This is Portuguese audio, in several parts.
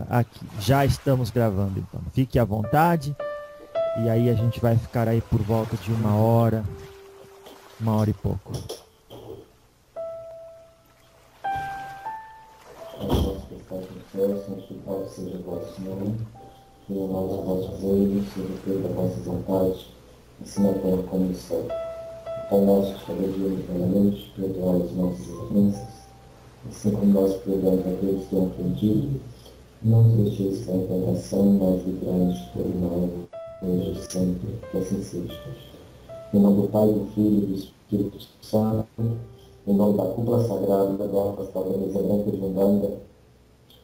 Aqui, já estamos gravando então. Fique à vontade. E aí a gente vai ficar aí por volta de 1 hora e pouco. Nosso que estás no céu, santificado seja o vosso nome. Venha a nós o vosso reino, seja feita a vossa vontade, assim na terra como no céu. O pão nosso que cada dia nos dai hoje, perdoai as nossas ofensas, assim como nós perdoamos aqueles que têm ofendido. Não nos deixeis cair em tentação, mas livrai-nos de todo mal, hoje e sempre, que assim seja. Em nome do Pai, do Filho e do Espírito Santo, em nome da cúpula sagrada da Pastora Mesa Branca de Umbanda,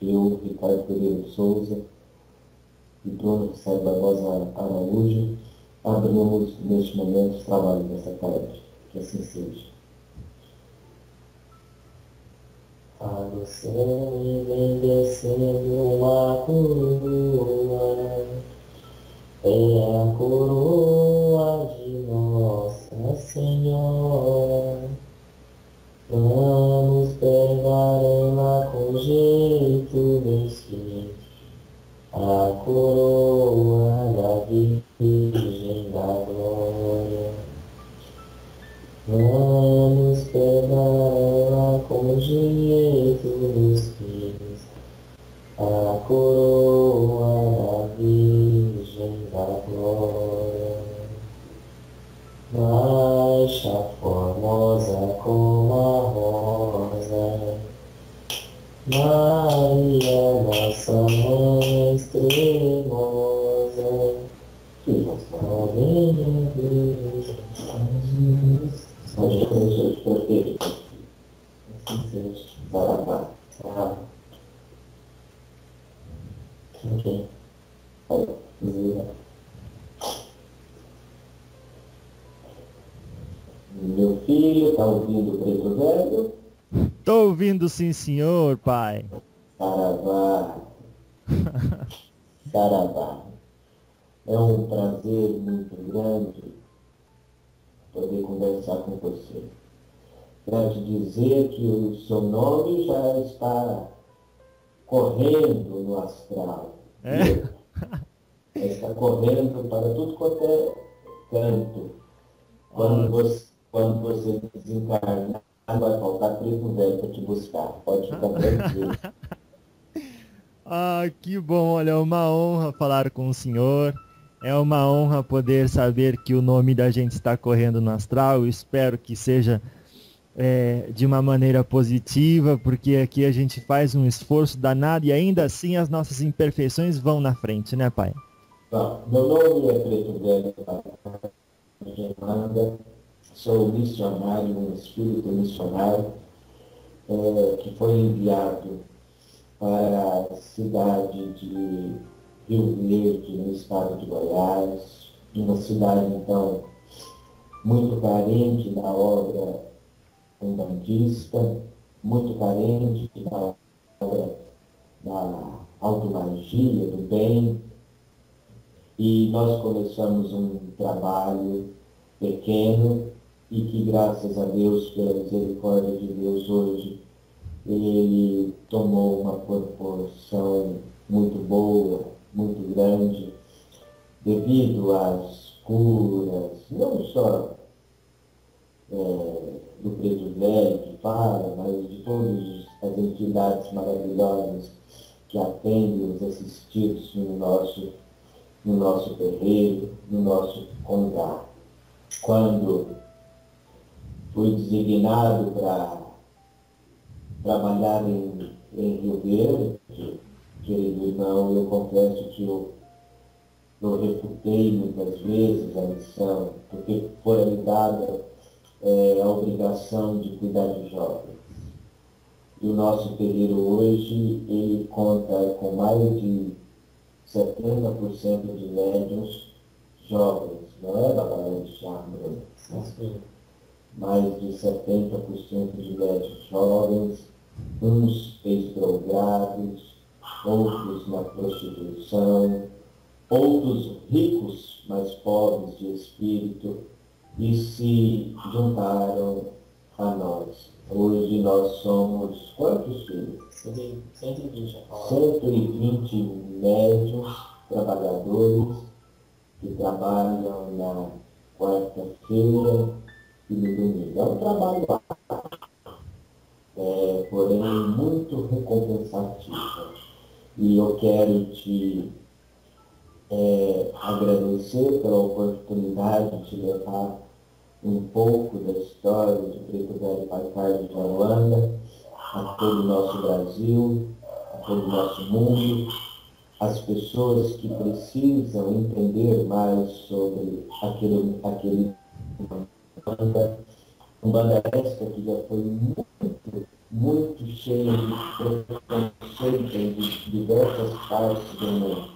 eu, Ricardo Pereira de Souza e Bruno Sérgio Barbosa Araújo, abrimos neste momento os trabalhos desta tarde. Que assim seja. A você vem descendo uma coroa, é a coroa de Nossa Senhora. Vamos pegar ela com jeito bem simples, a coroa da Virgem da Glória. Vamos pegar ela com jeito bem simples, a coroa da Virgem da Glória. Baixa formosa como a rosa, Maria, nossa mãe extremosa, que nos provenha Deus, São Jesus perfeito. Assim seja. Saravá. Saravá. Ok. Meu filho, está ouvindo o Preto Velho? Tô ouvindo sim, senhor, pai. Saravá. Saravá. É um prazer muito grande poder conversar com você. Quero te dizer que o seu nome já está correndo no astral. É? Já está correndo para tudo quanto é canto. Quando você desencarnar, vai faltar Preto Velho para te buscar. Pode ficar tranquilo. Ah, que bom, olha, é uma honra falar com o senhor. É uma honra poder saber que o nome da gente está correndo no astral. Eu espero que seja de uma maneira positiva, porque aqui a gente faz um esforço danado e ainda assim as nossas imperfeições vão na frente, né, pai? Bom, meu nome é Preto Velho de Irlanda. Sou missionário, um espírito missionário que foi enviado para a cidade de Rio Verde, no estado de Goiás, uma cidade, então, muito carente da obra umbandista, muito carente da obra da automagia, do bem, e nós começamos um trabalho pequeno e que, graças a Deus, pela misericórdia de Deus, hoje ele tomou uma proporção muito boa, muito grande, devido às curas, não só do Preto Velho que fala, mas de todas as entidades maravilhosas que atendem os assistidos no nosso terreiro, no nosso congá. Quando fui designado para trabalhar em Rio Verde, querido irmão, eu confesso que eu refutei muitas vezes a missão, porque foi me dada a obrigação de cuidar de jovens. E o nosso terreiro hoje, ele conta com mais de 70% de médiuns jovens, não é da Bahia de Chambra, mais de 70% de médiuns jovens, uns ex-drogados, outros na prostituição, outros ricos, mas pobres de espírito, e se juntaram a nós. Hoje nós somos quantos filhos? 120 a falar. 120 médios trabalhadores que trabalham na quarta-feira e no domingo. É um trabalho porém muito recompensativo. E eu quero te agradecer pela oportunidade de levar um pouco da história de Preto Velho Pai Carlos de Aruanda a todo o nosso Brasil, a todo o nosso mundo, as pessoas que precisam entender mais sobre aquele Umbanda esta que já foi muito cheia de preconceito de diversas partes do mundo,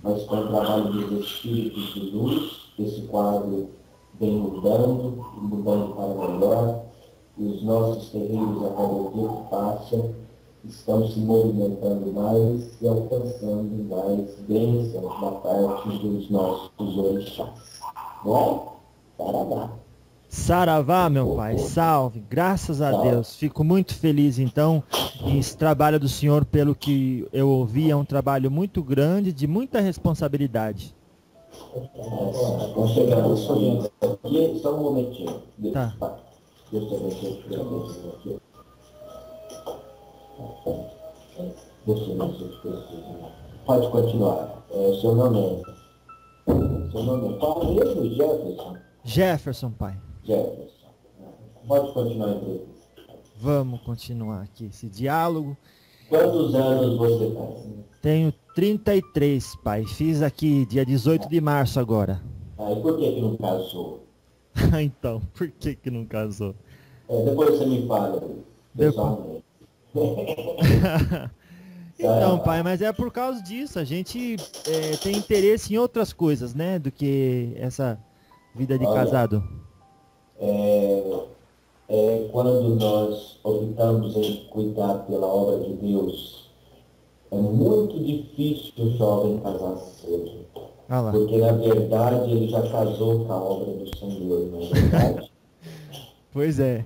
mas com o trabalho dos espíritos de luz, esse quadro vem mudando para melhor, e os nossos terreiros a cada dia que passa estão se movimentando mais e alcançando mais bênçãos da parte dos nossos orixás. Não é? Saravá. Saravá, meu pai, salve, graças a Deus. Fico muito feliz, então, e esse trabalho do senhor, pelo que eu ouvi, é um trabalho muito grande, de muita responsabilidade. Vamos chegar aqui, só um momentinho. Tá. Deixa eu ver aqui. Deixa eu ver se eu preciso. Pode continuar. Seu nome é qual mesmo? Jefferson? Jefferson, pai. Jefferson. Pode continuar a entrevista. Vamos continuar aqui esse diálogo. Quantos anos você tem? Tenho 33, pai. Fiz aqui dia 18 de março agora. E por que não casou? Então, por que não casou? Depois você me fala pessoalmente. Então, pai, mas é por causa disso. A gente tem interesse em outras coisas, né? Do que essa vida de casado. Quando nós optamos em cuidar pela obra de Deus, é muito difícil o jovem casar cedo. Porque, na verdade, ele já casou com a obra do Senhor, não é verdade? Pois é.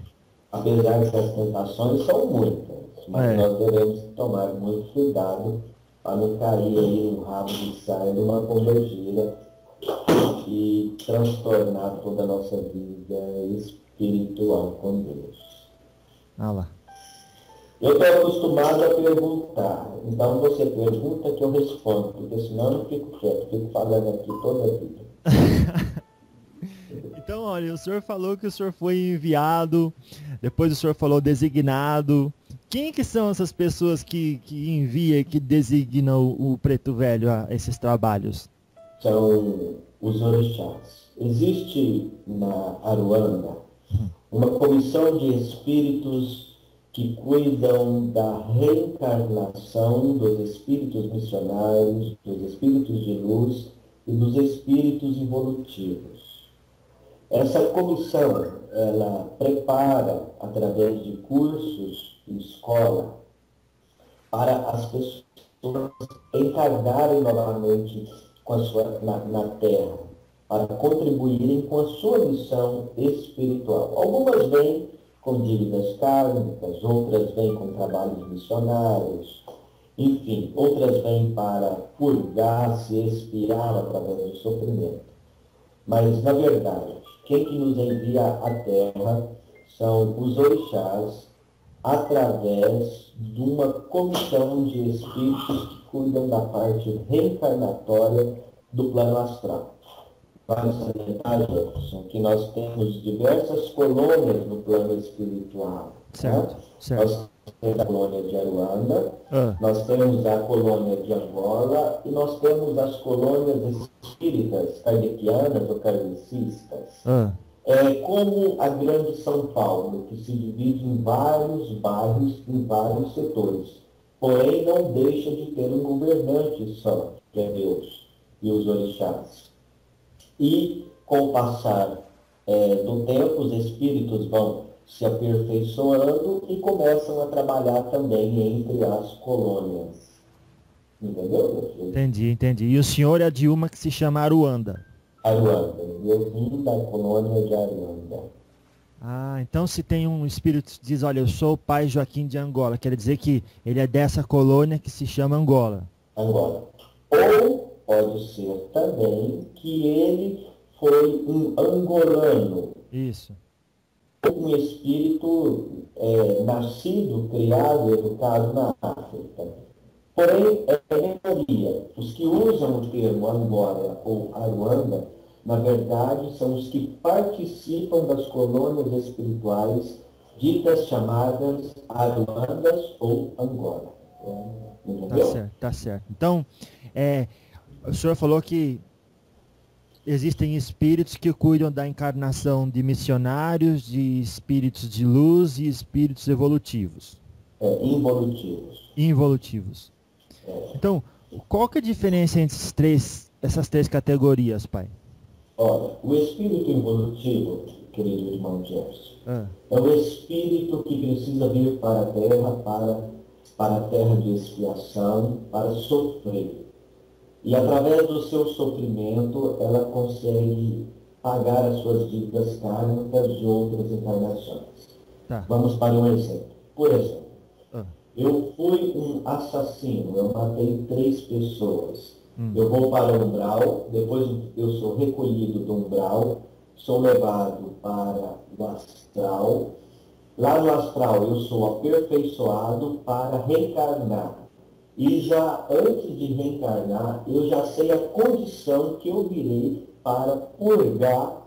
Apesar que as tentações são muitas, mas nós devemos tomar muito cuidado para não cair aí no rabo de saia de uma pombagira e transtornar toda a nossa vida espiritual com Deus. Eu estou acostumado a perguntar, então você pergunta que eu respondo, porque senão eu não fico quieto, fico falando aqui toda a vida. Então, olha, o senhor falou que o senhor foi enviado, depois o senhor falou designado. Quem que são essas pessoas que envia, que designam o Preto Velho a esses trabalhos? São os orixás. Existe na Aruanda uma comissão de espíritos que cuidam da reencarnação dos espíritos missionários, dos espíritos de luz e dos espíritos evolutivos. Essa comissão, ela prepara, através de cursos e escola, para as pessoas encarnarem novamente com a sua, na Terra, para contribuírem com a sua missão espiritual. Algumas vêm com dívidas kármicas, outras vêm com trabalhos missionários, enfim, outras vêm para purgar, se expiar através do sofrimento. Mas, na verdade, quem que nos envia à Terra são os orixás, através de uma comissão de espíritos que cuidam da parte reencarnatória do plano astral. Vale salientar, Jefferson, que nós temos diversas colônias no plano espiritual. Certo, né? certo. Nós temos a colônia de Aruanda, nós temos a colônia de Angola e nós temos as colônias espíritas, kardecianas ou kardecistas. É como a grande São Paulo, que se divide em vários bairros, em vários setores. Porém, não deixa de ter um governante só, que é Deus e os orixás. E, com o passar do tempo, os espíritos vão se aperfeiçoando e começam a trabalhar também entre as colônias. Entendeu? Entendi. E o senhor é de uma que se chama Aruanda? Aruanda. Eu vim da colônia de Aruanda. Ah, então se tem um espírito que diz, olha, eu sou o pai Joaquim de Angola, quer dizer que ele é dessa colônia que se chama Angola. Angola. Ou pode ser também que ele foi um angolano, Isso. um espírito nascido, criado, educado na África. Porém, a maioria, os que usam o termo Angola ou Aruanda, na verdade, são os que participam das colônias espirituais ditas chamadas Aruandas ou Angola. Tá Entendeu? certo, tá certo. Então, é, o senhor falou que existem espíritos que cuidam da encarnação de missionários, de espíritos de luz e espíritos evolutivos. Involutivos. Involutivos. Então, qual que é a diferença entre essas três categorias, pai? Olha, o espírito involutivo, querido irmão Gerson, Ah, é o espírito que precisa vir para a terra, para a terra de expiação, para sofrer. E através do seu sofrimento, ela consegue pagar as suas dívidas kármicas de outras encarnações. tá. Vamos para um exemplo. Por exemplo, Ah, eu fui um assassino, eu matei 3 pessoas. hum, Eu vou para o umbral, depois eu sou recolhido do umbral, sou levado para o astral. Lá no astral eu sou aperfeiçoado para reencarnar. E já antes de reencarnar, eu já sei a condição que eu virei para purgar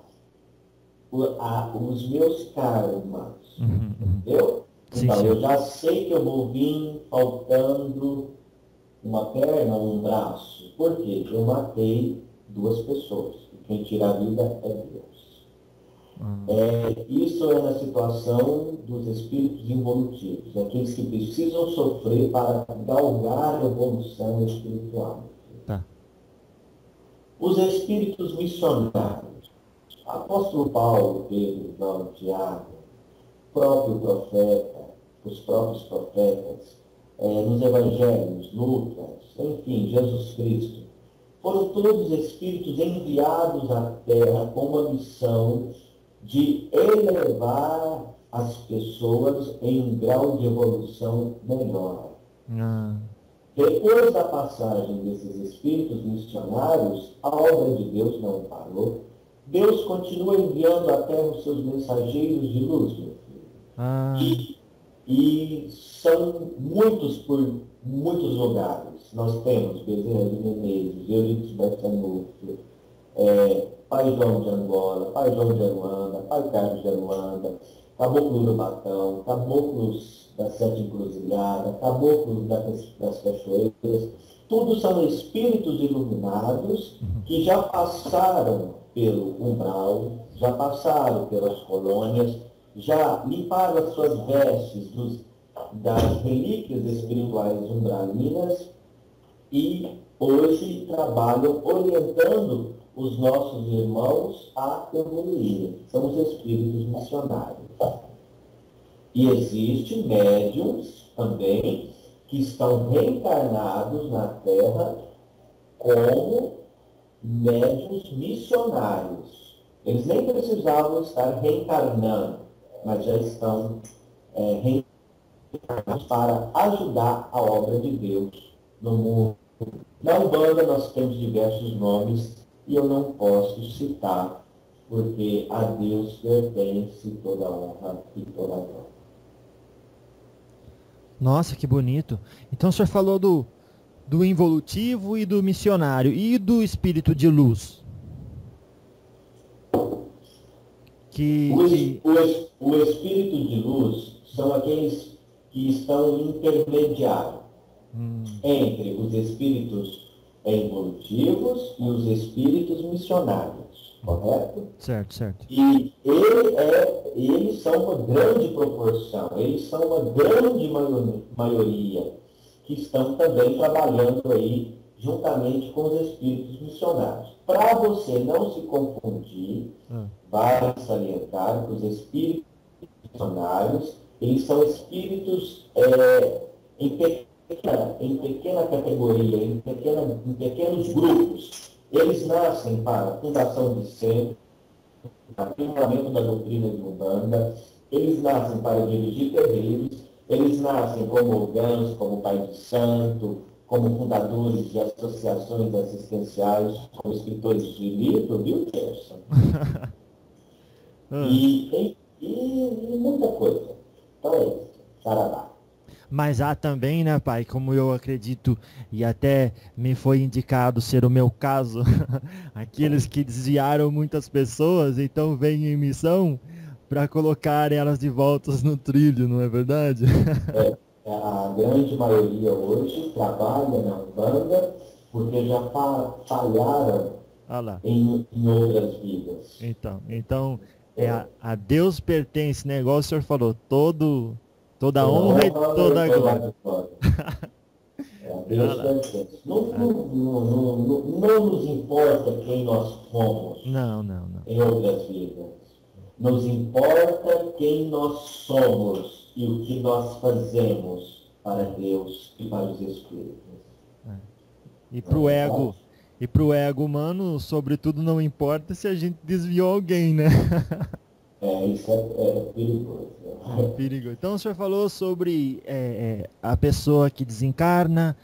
os meus karmas. Entendeu? Sim, Então, sim. eu já sei que eu vou vir faltando uma perna ou um braço. Por quê? Eu matei 2 pessoas. E quem tira a vida é Deus. Isso é na situação dos espíritos involutivos, aqueles que precisam sofrer para galgar a evolução espiritual. Tá. Os espíritos missionários, apóstolo Paulo, Pedro, João, Tiago, próprio profeta, os próprios profetas, nos evangelhos, Lucas, enfim, Jesus Cristo, foram todos espíritos enviados à Terra com uma missão de elevar as pessoas em um grau de evolução melhor. Ah, Depois da passagem desses espíritos missionários, a obra de Deus não parou. Deus continua enviando à Terra os seus mensageiros de luz, meu filho. ah, E são muitos por muitos lugares. Nós temos Bezerra de Menezes, Euripides Barçanufo, Pai João de Angola, Pai João de Aruanda, Pai Carlos de Aruanda, Caboclo do Batão, Caboclos da Sete Encruzilhada, Caboclos das Cachoeiras. Tudo são espíritos iluminados que já passaram pelo umbral, já passaram pelas colônias, já limparam as suas vestes das relíquias espirituais umbralinas e hoje trabalham orientando os nossos irmãos a evoluir. São os espíritos missionários. E existem médiuns também que estão reencarnados na Terra como médiuns missionários. Eles nem precisavam estar reencarnando, mas já estão reencarnados para ajudar a obra de Deus no mundo. Na Umbanda nós temos diversos nomes e eu não posso citar, porque a Deus pertence toda a honra e toda a glória. nossa, que bonito. Então o senhor falou do involutivo e do missionário. E do espírito de luz? O espírito de luz são aqueles que estão intermediários entre os espíritos evolutivos e os espíritos missionários, correto? Certo, certo. E eles são uma grande proporção, eles são uma grande maioria que estão também trabalhando aí juntamente com os espíritos missionários. Para você não se confundir, vale salientar que os espíritos missionários, eles são espíritos em pequena categoria, em pequenos grupos. Eles nascem para a fundação de centros, aprimoramento da doutrina de Umbanda. Eles nascem para dirigir terreiros, eles nascem como orgãos, como pai de santo, como fundadores de associações assistenciais, como escritores de livro, viu, Gerson? E muita coisa. Então é isso. Saravá. Mas há também, né, pai, como eu acredito e até me foi indicado ser o meu caso, aqueles que desviaram muitas pessoas, então vêm em missão para colocar elas de volta no trilho, não é verdade? A grande maioria hoje trabalha na Umbanda porque já falharam Ah lá. em outras vidas. Então a Deus pertence, né? Igual o senhor falou, toda honra e toda glória. A Deus pertence. Não nos importa quem nós fomos Não. em outras vidas. Nos importa quem nós somos e o que nós fazemos para Deus e para os Espíritos. E para o ego humano, sobretudo, não importa se a gente desviou alguém, né? Isso é perigoso. É perigoso. Então o senhor falou sobre a pessoa que desencarna,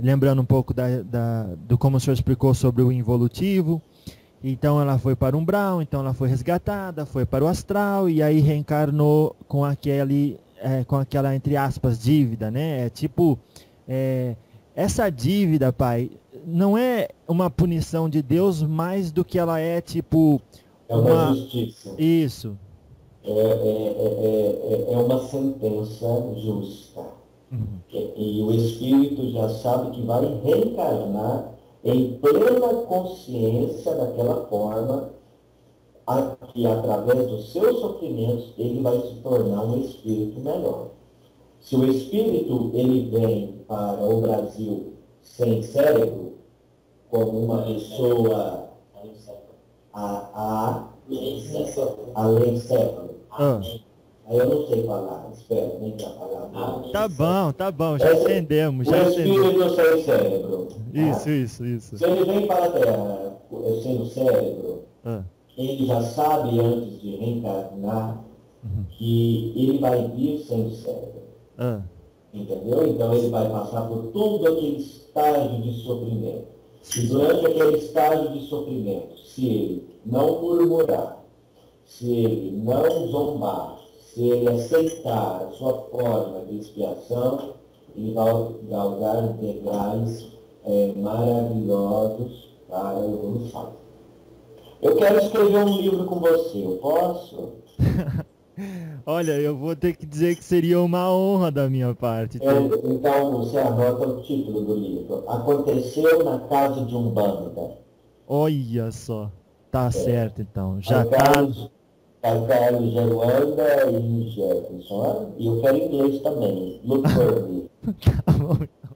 lembrando um pouco do como o senhor explicou sobre o involutivo. Então ela foi para o umbral, então ela foi resgatada, foi para o astral e aí reencarnou com aquela, entre aspas, dívida, né? Essa dívida, pai, não é uma punição de Deus mais do que ela é tipo... É uma justiça. Isso. É uma sentença justa. Uhum. E o espírito já sabe que vai reencarnar em plena consciência daquela forma, que através dos seus sofrimentos ele vai se tornar um espírito melhor. Se o espírito ele vem para o Brasil sem cérebro, como uma pessoa além cérebro, aí eu não sei falar, espera, nem para falar. Tá bom, já entendemos. O espírito sem cérebro. Isso. Se ele vem para a Terra sendo cérebro, ele já sabe antes de reencarnar que ele vai vir sem cérebro. Entendeu? Então ele vai passar por todo aquele estágio de sofrimento. E durante aquele estágio de sofrimento, se ele não murmurar, se ele não zombar, se ele aceitar a sua forma de expiação, ele vai galgar degraus maravilhosos para a evolução. Eu quero escrever um livro com você, eu posso? Olha, eu vou ter que dizer que seria uma honra da minha parte. Então você anota o título do livro. Aconteceu na casa de Umbanda. Olha só. Tá certo, então. Já Carlos Geruanda e Jefferson. E eu quero inglês também. Look for me. Tá bom, então.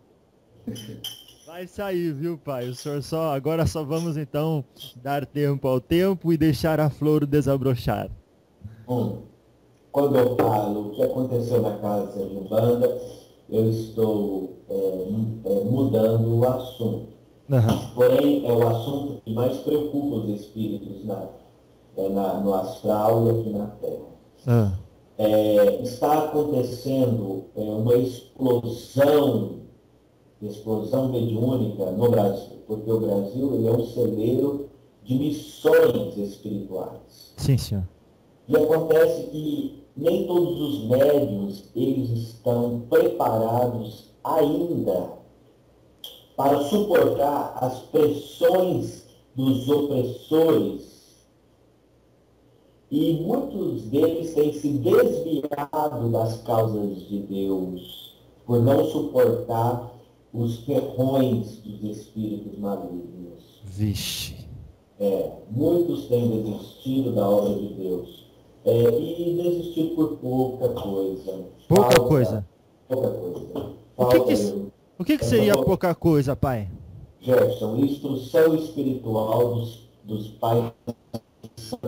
Vai sair, viu, pai? O senhor agora só vamos, então, dar tempo ao tempo e deixar a flor desabrochar. Quando eu falo o que aconteceu na casa de Umbanda, eu estou mudando o assunto. Porém, é o assunto que mais preocupa os espíritos no astral e aqui na Terra. Está acontecendo uma explosão mediúnica no Brasil, porque o Brasil ele é um celeiro de missões espirituais. Sim, senhor. E acontece que nem todos os médiuns eles estão preparados ainda para suportar as pressões dos opressores. E muitos deles têm se desviado das causas de Deus por não suportar os ferrões dos espíritos malignos. Vixe. Muitos têm desistido da obra de Deus. E desistido por pouca coisa. Pouca coisa. O que seria falou, pouca coisa, pai? Jefferson, instrução espiritual dos pais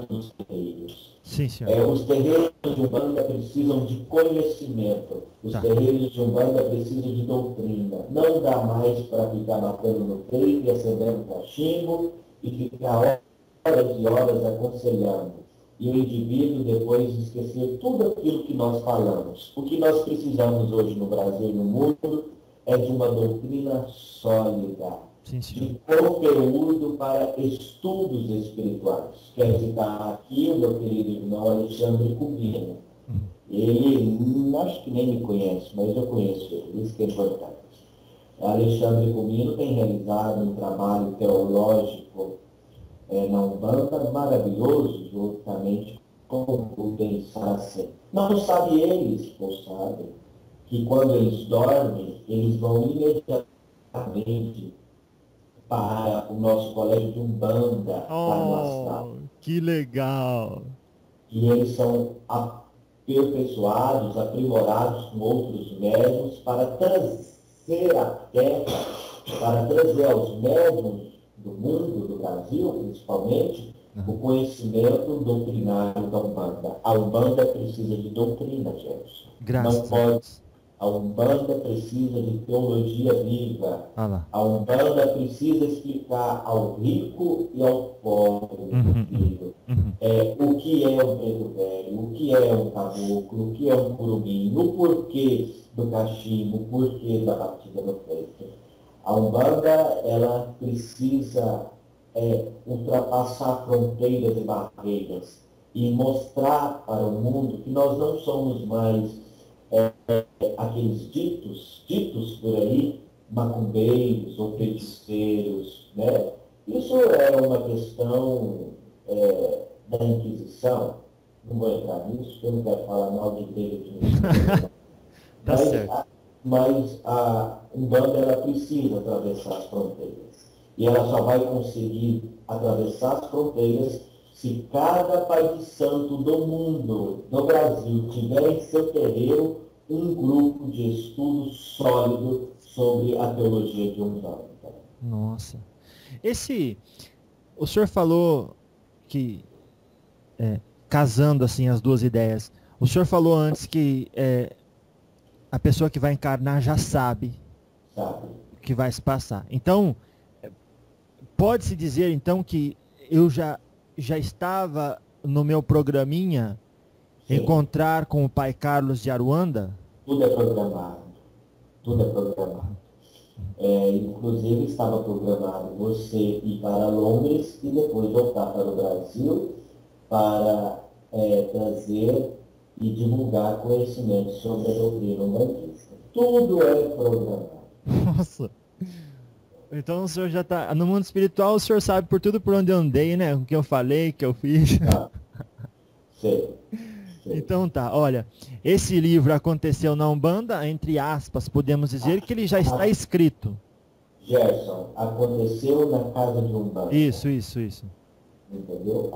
dos terreiros. Sim, senhor. Os terreiros de Umbanda precisam de conhecimento. Os terreiros de Umbanda precisam de doutrina. Não dá mais para ficar matando no peito e acendendo cachimbo e ficar e horas aconselhando. E o indivíduo depois esquecer tudo aquilo que nós falamos. O que nós precisamos hoje no Brasil e no mundo é de uma doutrina sólida, Sim, senhor. de conteúdo para estudos espirituais. Quero citar aqui o meu querido irmão Alexandre Cubino. Ele, acho que nem me conhece, mas eu conheço ele, isso que é importante. Alexandre Cubino tem realizado um trabalho teológico na Umbanda maravilhoso, juntamente com o Ben Saracen. Não sabe eles, ou sabem, que quando eles dormem, eles vão imediatamente para o nosso colégio de Umbanda, para o astral. Que legal! E eles são aperfeiçoados, aprimorados com outros médiuns para trazer à Terra, para trazer aos médiuns do mundo, do Brasil principalmente, o conhecimento doutrinário da Umbanda. A Umbanda precisa de doutrina, gente. Graças Não a pode. Deus. A Umbanda precisa de teologia viva. Ah lá. A Umbanda precisa explicar ao rico e ao pobre, filho, o que é um preto velho, o que é um caboclo, o que é um curumim, o porquê do cachimbo, o porquê da batida no peito. A Umbanda, ela precisa ultrapassar fronteiras e barreiras e mostrar para o mundo que nós não somos mais aqueles ditos por aí, macumbeiros ou feiticeiros, né? Isso é uma questão da Inquisição. Não vou entrar nisso, porque eu não quero falar mal de igreja de Inquisição. Tá certo. Mas a Umbanda, ela precisa atravessar as fronteiras. E ela só vai conseguir atravessar as fronteiras se cada pai de santo do mundo, do Brasil, tiver em seu terreiro um grupo de estudo sólido sobre a teologia de Umbanda. Nossa. O senhor falou que, casando assim as duas ideias, o senhor falou antes que a pessoa que vai encarnar já sabe o que vai se passar. Então, pode-se dizer então que eu já estava no meu programinha encontrar com o Pai Carlos de Aruanda? Tudo é programado. Tudo é programado. Inclusive estava programado você ir para Londres e depois voltar para o Brasil para trazer e divulgar conhecimento sobre a doutrina umbandista. Tudo é programado. Nossa! Então o senhor já está... No mundo espiritual o senhor sabe por tudo por onde eu andei, né? O que eu falei, o que eu fiz. Tá. Sei. Então tá, olha, esse livro aconteceu na Umbanda, entre aspas, podemos dizer que ele já está escrito. Gerson, aconteceu na casa de Umbanda. Isso. Entendeu?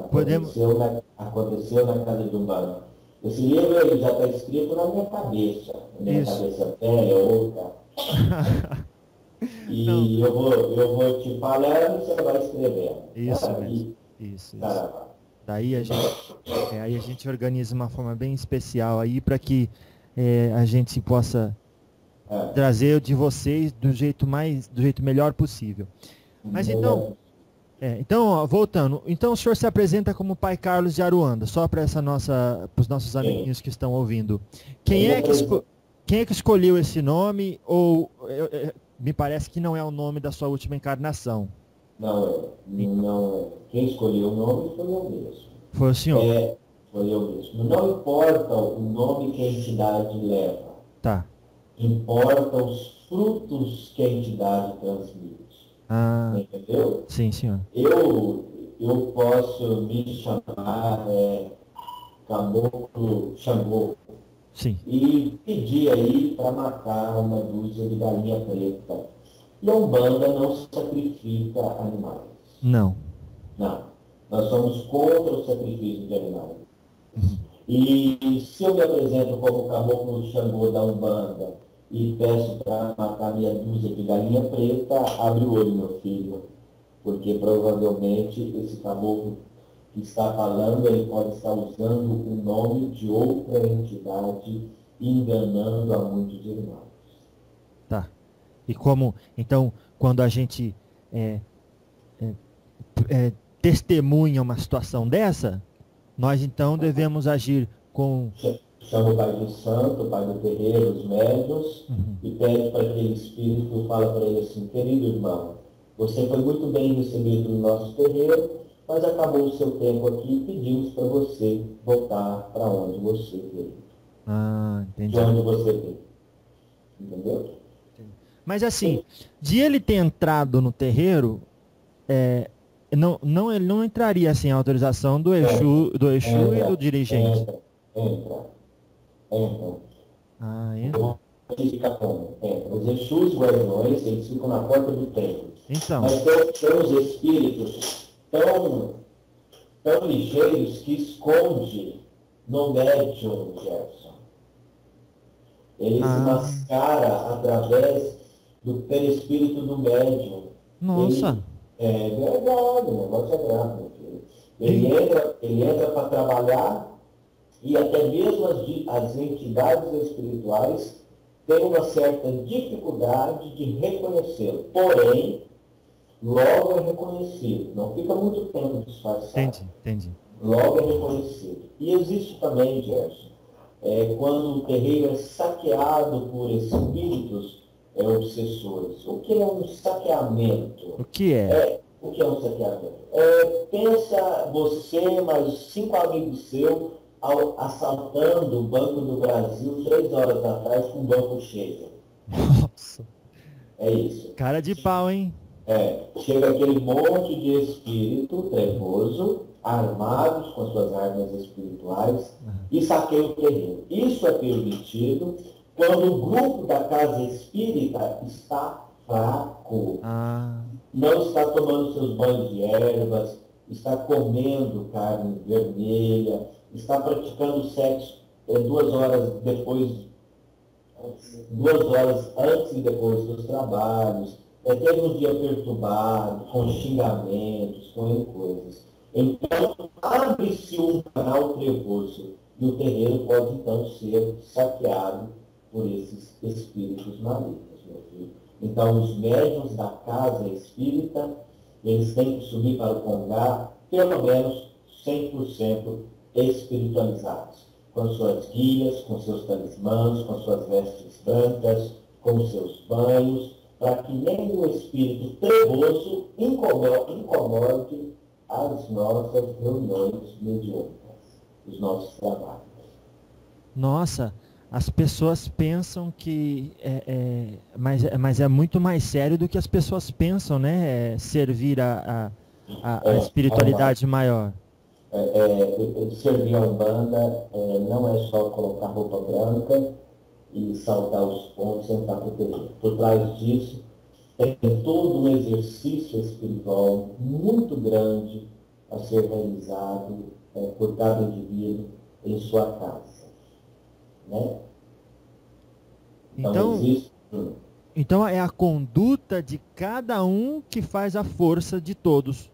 Aconteceu na casa de Umbanda. Esse livro ele já está escrito na minha cabeça. Minha cabeça velha, outra. E eu vou te falando e você vai escrevendo. Isso mesmo. Isso. Daí a gente organiza uma forma bem especial aí para que a gente possa trazer de vocês do jeito melhor possível. Mas então, voltando, então o senhor se apresenta como Pai Carlos de Aruanda, só para os nossos amiguinhos que estão ouvindo. Quem é que escolheu esse nome? Ou me parece que não é o nome da sua última encarnação. Não. Quem escolheu o nome foi eu mesmo. Foi o senhor? Foi eu mesmo. Não importa o nome que a entidade leva. Tá. Importa os frutos que a entidade transmite. Entendeu? Sim, senhor. Eu posso me chamar Caboclo Xangô. Sim. E pedir aí para matar uma dúzia de galinha preta. E a Umbanda não sacrifica animais. Não. Nós somos contra o sacrifício de animais. E se eu me apresento como Caboclo Xangô da Umbanda e peço para matar meia dúzia de galinha preta, abre o olho, meu filho. Porque provavelmente esse caboclo que está falando, ele pode estar usando o nome de outra entidade, enganando a muitos irmãos. Tá. E como, então, quando a gente testemunha uma situação dessa, nós então devemos agir com... Chama o pai do santo, o pai do terreiro, os médiuns, e pede para aquele espírito, fala para ele assim: querido irmão, você foi muito bem recebido no nosso terreiro, mas acabou o seu tempo aqui e pedimos para você voltar para onde você veio. Entendi. De onde você veio. Entendeu? Mas assim, de ele ter entrado no terreiro, ele não entraria sem a autorização do Exu e do dirigente. Entra. Entra. Os Exus guardiões, eles ficam na porta do templo. Então. Mas tem os espíritos tão ligeiros que esconde no médium, Gerson. Ele se mascara através do perispírito do médium. Nossa. É verdade, o negócio é grave, meu filho. Ele entra para trabalhar, e até mesmo as entidades espirituais têm uma certa dificuldade de reconhecê-lo. Porém, logo é reconhecido. Não fica muito tempo disfarçado. Entendi. Logo é reconhecido. E existe também, Gerson, quando o terreiro é saqueado por espíritos obsessores. O que é um saqueamento? O que é? O que é um saqueamento? Pensa você, mais 5 amigos seus, assaltando o Banco do Brasil 3 horas atrás com o banco cheio. Nossa. É isso. Cara de pau, hein? Chega aquele monte de espírito trevoso, armados com suas armas espirituais, e saqueia o terreno. Isso é permitido quando o grupo da casa espírita está fraco. Não está tomando seus banhos de ervas, está comendo carne vermelha, está praticando sexo 2 horas antes e depois dos trabalhos, teve um dia perturbado, com xingamentos, com coisas. Então, abre-se um canal trevoso e o terreiro pode então ser saqueado por esses espíritos malignos, meu filho. Então, os médiuns da casa espírita, eles têm que subir para o Congá, pelo menos 100% espiritualizados, com suas guias, com seus talismãs, com suas vestes brancas, com seus banhos, para que nenhum espírito trevoso incomode as nossas reuniões mediúnicas, os nossos trabalhos. Nossa, as pessoas pensam que mas é muito mais sério do que as pessoas pensam, né? Servir a espiritualidade maior. Servir a Umbanda não é só colocar roupa branca e saltar os pontos e sentar para o terreno. Por trás disso, tem todo um exercício espiritual muito grande a ser realizado por cada indivíduo em sua casa. Né? Então é a conduta de cada um que faz a força de todos.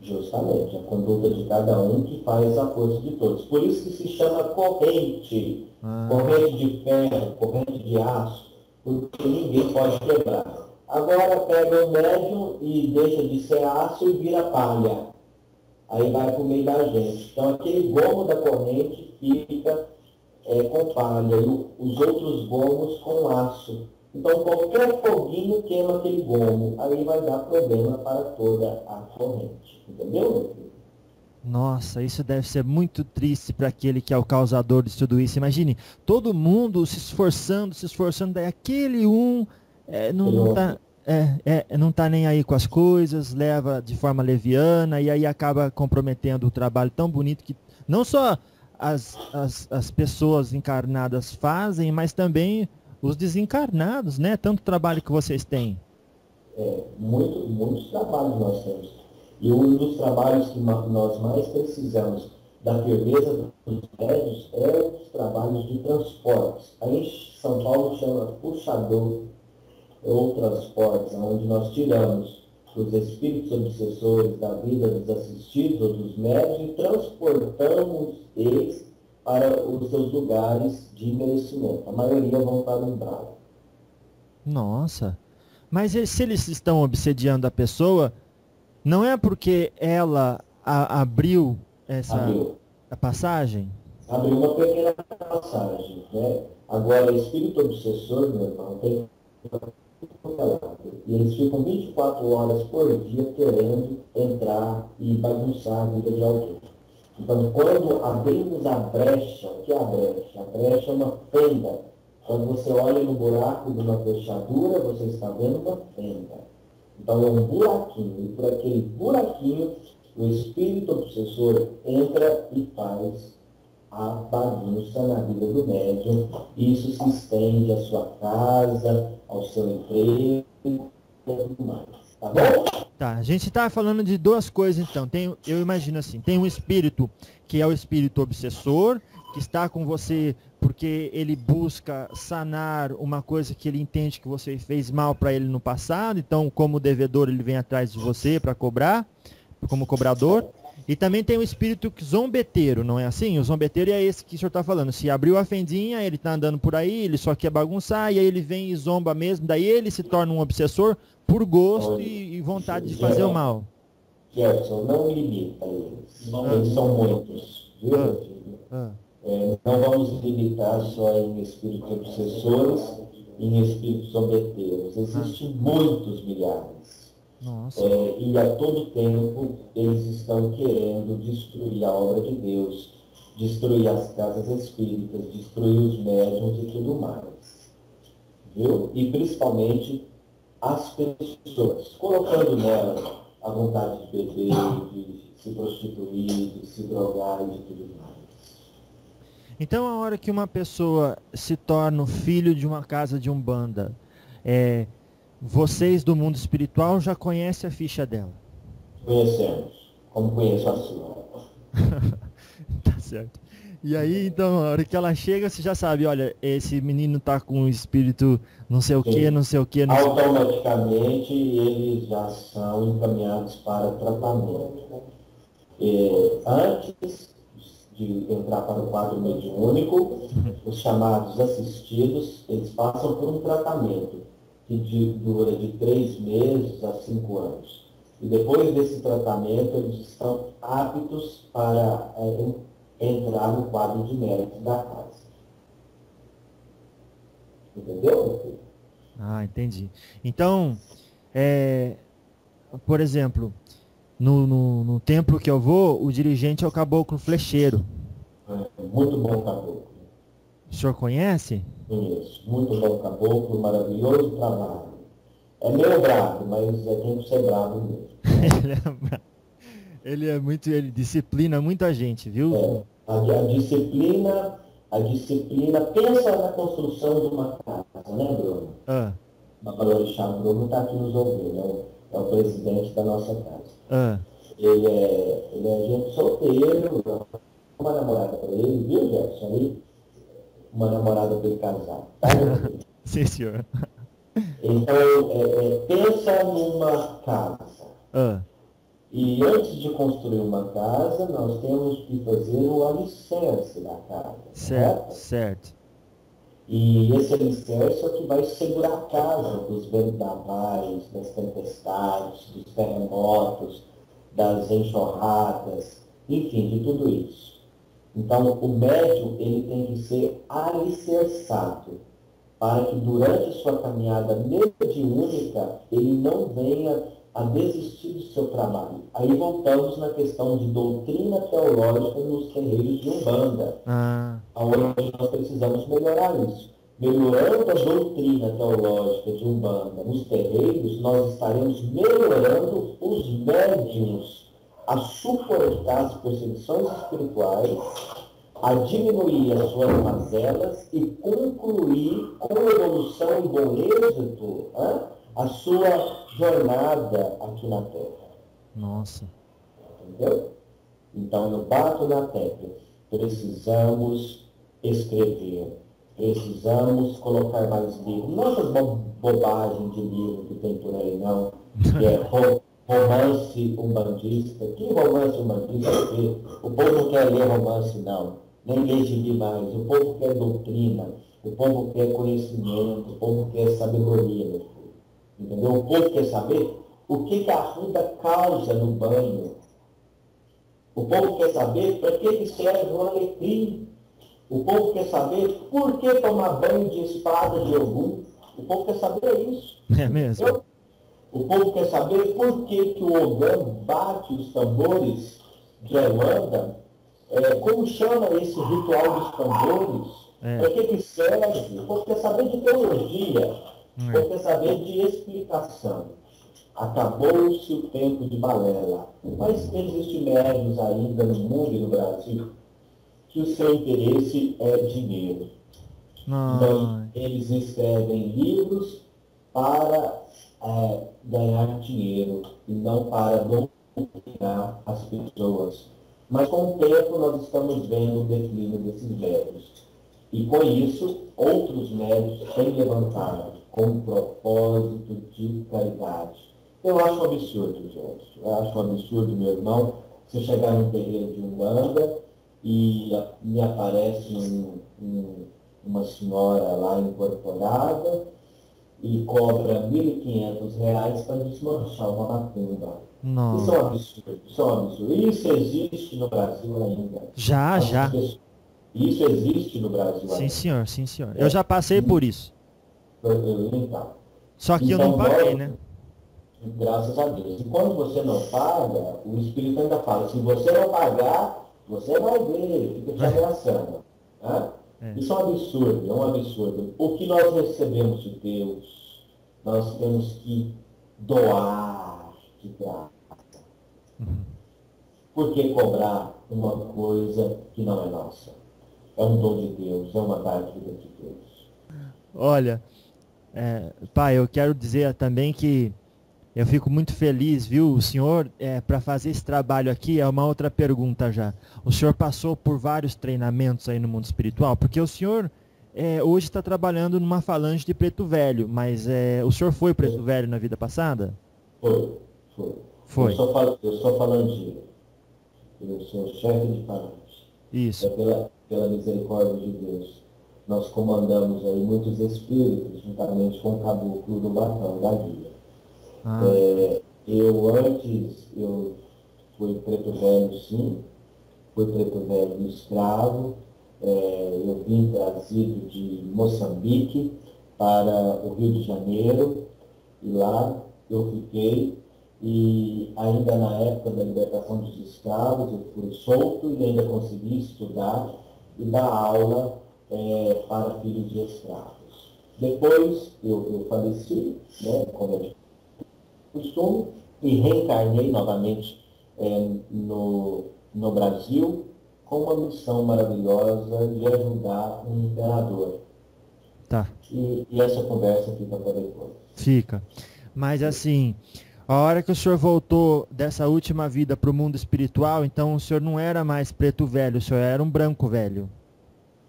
Justamente, a conduta de cada um que faz a força de todos. Por isso que se chama corrente. Corrente de ferro, corrente de aço, porque ninguém pode quebrar. Agora pega o médium e deixa de ser aço e vira palha. Aí vai para o meio da gente. Então aquele gomo da corrente fica com palha e os outros gomos com aço. Então qualquer foguinho queima aquele gomo. Aí vai dar problema para toda a corrente. Entendeu, meu filho? Nossa, isso deve ser muito triste para aquele que é o causador de tudo isso. Imagine, todo mundo se esforçando, daí aquele não tá nem aí com as coisas, leva de forma leviana e aí acaba comprometendo o trabalho tão bonito que não só as pessoas encarnadas fazem, mas também os desencarnados, né? Tanto trabalho que vocês têm. Muitos trabalhos nós temos. E um dos trabalhos que nós mais precisamos da firmeza dos médios é os trabalhos de transportes. Aí em São Paulo chama puxador ou transportes, onde nós tiramos os espíritos obsessores da vida dos assistidos ou dos médios e transportamos eles para os seus lugares de merecimento. A maioria vão para o umbral. Nossa! Mas se eles estão obsediando a pessoa, Não é porque ela abriu essa Abriu. a passagem? Abriu uma pequena passagem, né? Agora, espírito obsessor, meu irmão, tem e eles ficam 24 horas por dia querendo entrar e bagunçar a vida de alguém. Então, quando abrimos a brecha, o que é a brecha? A brecha é uma fenda. Quando você olha no buraco de uma fechadura, você está vendo uma fenda. Então, é um buraquinho. E por aquele buraquinho, o espírito obsessor entra e faz a bagunça na vida do médium. Isso se estende à sua casa, ao seu emprego e tudo mais. Tá bom? Tá, a gente está falando de duas coisas então. Eu imagino assim, tem um espírito que é o espírito obsessor, que está com você porque ele busca sanar uma coisa que ele entende que você fez mal para ele no passado. Então, como devedor, ele vem atrás de você para cobrar, como cobrador. E também tem o espírito zombeteiro, não é assim? O zombeteiro é esse que o senhor está falando. Se abriu a fendinha, ele está andando por aí, ele só quer bagunçar, e aí ele vem e zomba mesmo, daí ele se torna um obsessor por gosto e vontade de fazer o mal. Gerson, não limita eles. Eles são muitos, viu, meu filho? Não vamos limitar só em espíritos obsessores e em espíritos zombeteiros. Existem muitos milhares. E a todo tempo eles estão querendo destruir a obra de Deus, destruir as casas espíritas, destruir os médiuns e tudo mais. Viu? E principalmente as pessoas, colocando nelas a vontade de beber, de se prostituir, de se drogar e de tudo mais. Então, a hora que uma pessoa se torna o filho de uma casa de umbanda, vocês do mundo espiritual já conhecem a ficha dela? Conhecemos, como conheço a sua. Tá certo. E aí, então, a hora que ela chega, você já sabe, olha, esse menino tá com um espírito não sei o que, não sei o que, não sei o que. Automaticamente eles já são encaminhados para tratamento. Antes de entrar para o quadro mediúnico, os chamados assistidos, eles passam por um tratamento que dura de 3 meses a 5 anos. E depois desse tratamento, eles estão aptos para entrar no quadro de méritos da casa. Entendeu? Ah, entendi. Então, por exemplo, no templo que eu vou, o dirigente é o caboclo flecheiro. Muito bom caboclo. O senhor conhece? Conheço. Muito bom caboclo, maravilhoso trabalho. É meio bravo, mas tem que ser bravo mesmo. Ele disciplina muita gente, viu? A disciplina, pensa na construção de uma casa, né, Bruno? O Balorixá Bruno está aqui nos ouvindo, é o presidente da nossa casa. Ele é gente solteiro, uma namorada para ele, viu, Gerson? Aí, uma namorada para ele casar. Tá? Sim, senhor. Então, pensa numa casa. E antes de construir uma casa, nós temos que fazer o alicerce da casa. Certo. E esse alicerce é o que vai segurar a casa dos vendavais, das tempestades, dos terremotos, das enxurradas, enfim, de tudo isso. Então, o médium ele tem que ser alicerçado para que durante sua caminhada mediúnica ele não venha a desistir do seu trabalho. Aí voltamos na questão de doutrina teológica nos terreiros de Umbanda, onde nós precisamos melhorar isso. Melhorando a doutrina teológica de Umbanda nos terreiros, nós estaremos melhorando os médiuns a suportar as perseguições espirituais, a diminuir as suas mazelas e concluir com evolução e bom êxito a sua jornada aqui na Terra. Nossa. Entendeu? Então, eu bato na tecla. Precisamos escrever. Precisamos colocar mais livros. Não essas bobagens de livro que tem por aí, não. Que é romance umbandista. Que romance umbandista? O povo não quer ler romance, não. Nem lê gibi mais. O povo quer doutrina. O povo quer conhecimento. O povo quer sabedoria, meu filho. Entendeu? O povo quer saber o que a ruda causa no banho. O povo quer saber para que serve o alecrim. O povo quer saber por que tomar banho de espada de Ogum. O povo quer saber isso. É mesmo? Entendeu? O povo quer saber por que o Ogum bate os tambores de Elanda. Como chama esse ritual dos tambores? Para que serve? O povo quer saber de teologia. O povo quer saber de explicação. Acabou-se o tempo de balela. Mas existem médios ainda no mundo e no Brasil que o seu interesse é dinheiro. Então, eles escrevem livros para ganhar dinheiro e não para doutrinar as pessoas. Mas com o tempo nós estamos vendo o declínio desses médios. E com isso, outros médios têm levantado com um propósito de caridade. Eu acho um absurdo, gente. Eu acho um absurdo, meu irmão, você chegar num terreiro de Umbanda e me aparece uma senhora lá incorporada e cobra R$ 1.500 para desmanchar uma macumba. Isso é um absurdo, isso é um absurdo. Isso existe no Brasil ainda. Já. Isso existe no Brasil ainda. Sim, senhor. Eu já passei por isso. Então. Só que então, eu não paguei, né? Graças a Deus. E quando você não paga, o Espírito ainda fala, se você não pagar, você vai ver, fica te ameaçando. Né? Isso é um absurdo, é um absurdo. O que nós recebemos de Deus, nós temos que doar de graça. Por que cobrar uma coisa que não é nossa? É um dom de Deus, é uma dádiva de Deus. Olha, pai, eu quero dizer também que eu fico muito feliz, viu? O senhor, para fazer esse trabalho aqui, é uma outra pergunta já. O senhor passou por vários treinamentos aí no mundo espiritual, porque o senhor hoje está trabalhando numa falange de Preto Velho, mas o senhor foi Preto Velho na vida passada? Foi. Eu sou falangeiro. Eu sou chefe de falange. Isso. Pela misericórdia de Deus. Nós comandamos aí muitos espíritos, juntamente com o caboclo do Batão, da Guia. Eu fui Preto Velho, sim. Fui Preto Velho escravo. Eu vim trazido de Moçambique para o Rio de Janeiro. E lá eu fiquei. E ainda na época da libertação dos escravos, eu fui solto e ainda consegui estudar e dar aula para filhos de escravos. Depois eu faleci, né, como é costume, e reencarnei novamente no Brasil com uma missão maravilhosa de ajudar um imperador. Tá. E essa conversa fica para depois. Fica. Mas assim, a hora que o senhor voltou dessa última vida para o mundo espiritual, então o senhor não era mais preto velho, o senhor era um branco velho.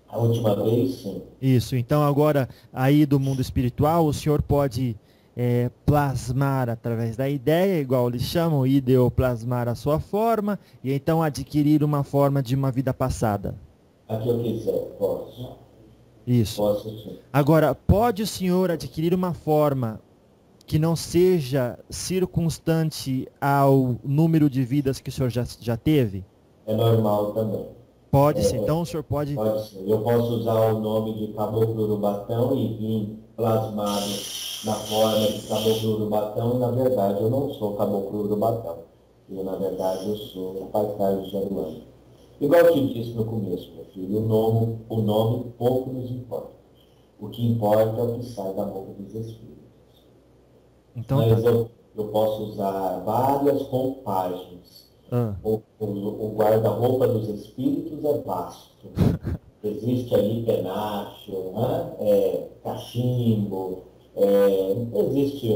A última vez, sim. Isso, então agora aí do mundo espiritual, o senhor pode plasmar através da ideia, igual eles chamam, ideoplasmar a sua forma, e então adquirir uma forma de uma vida passada. A que eu quiser, posso. Isso. Posso, sim. Agora, pode o senhor adquirir uma forma que não seja circunstante ao número de vidas que o senhor já teve? É normal também. Pode ser, então o senhor pode... Pode ser. Eu posso usar o nome de Caboclo do Batão e vir plasmado na forma de Caboclo do Batão, e na verdade eu não sou Caboclo do Batão. Eu, na verdade, eu sou o Pai Carlos Jaruano. Igual eu te disse no começo, meu filho, o nome pouco nos importa. O que importa é o que sai da boca dos espíritos. Então, mas eu posso usar várias roupagens. O guarda-roupa dos espíritos é vasto. Existe ali penacho, cachimbo, existe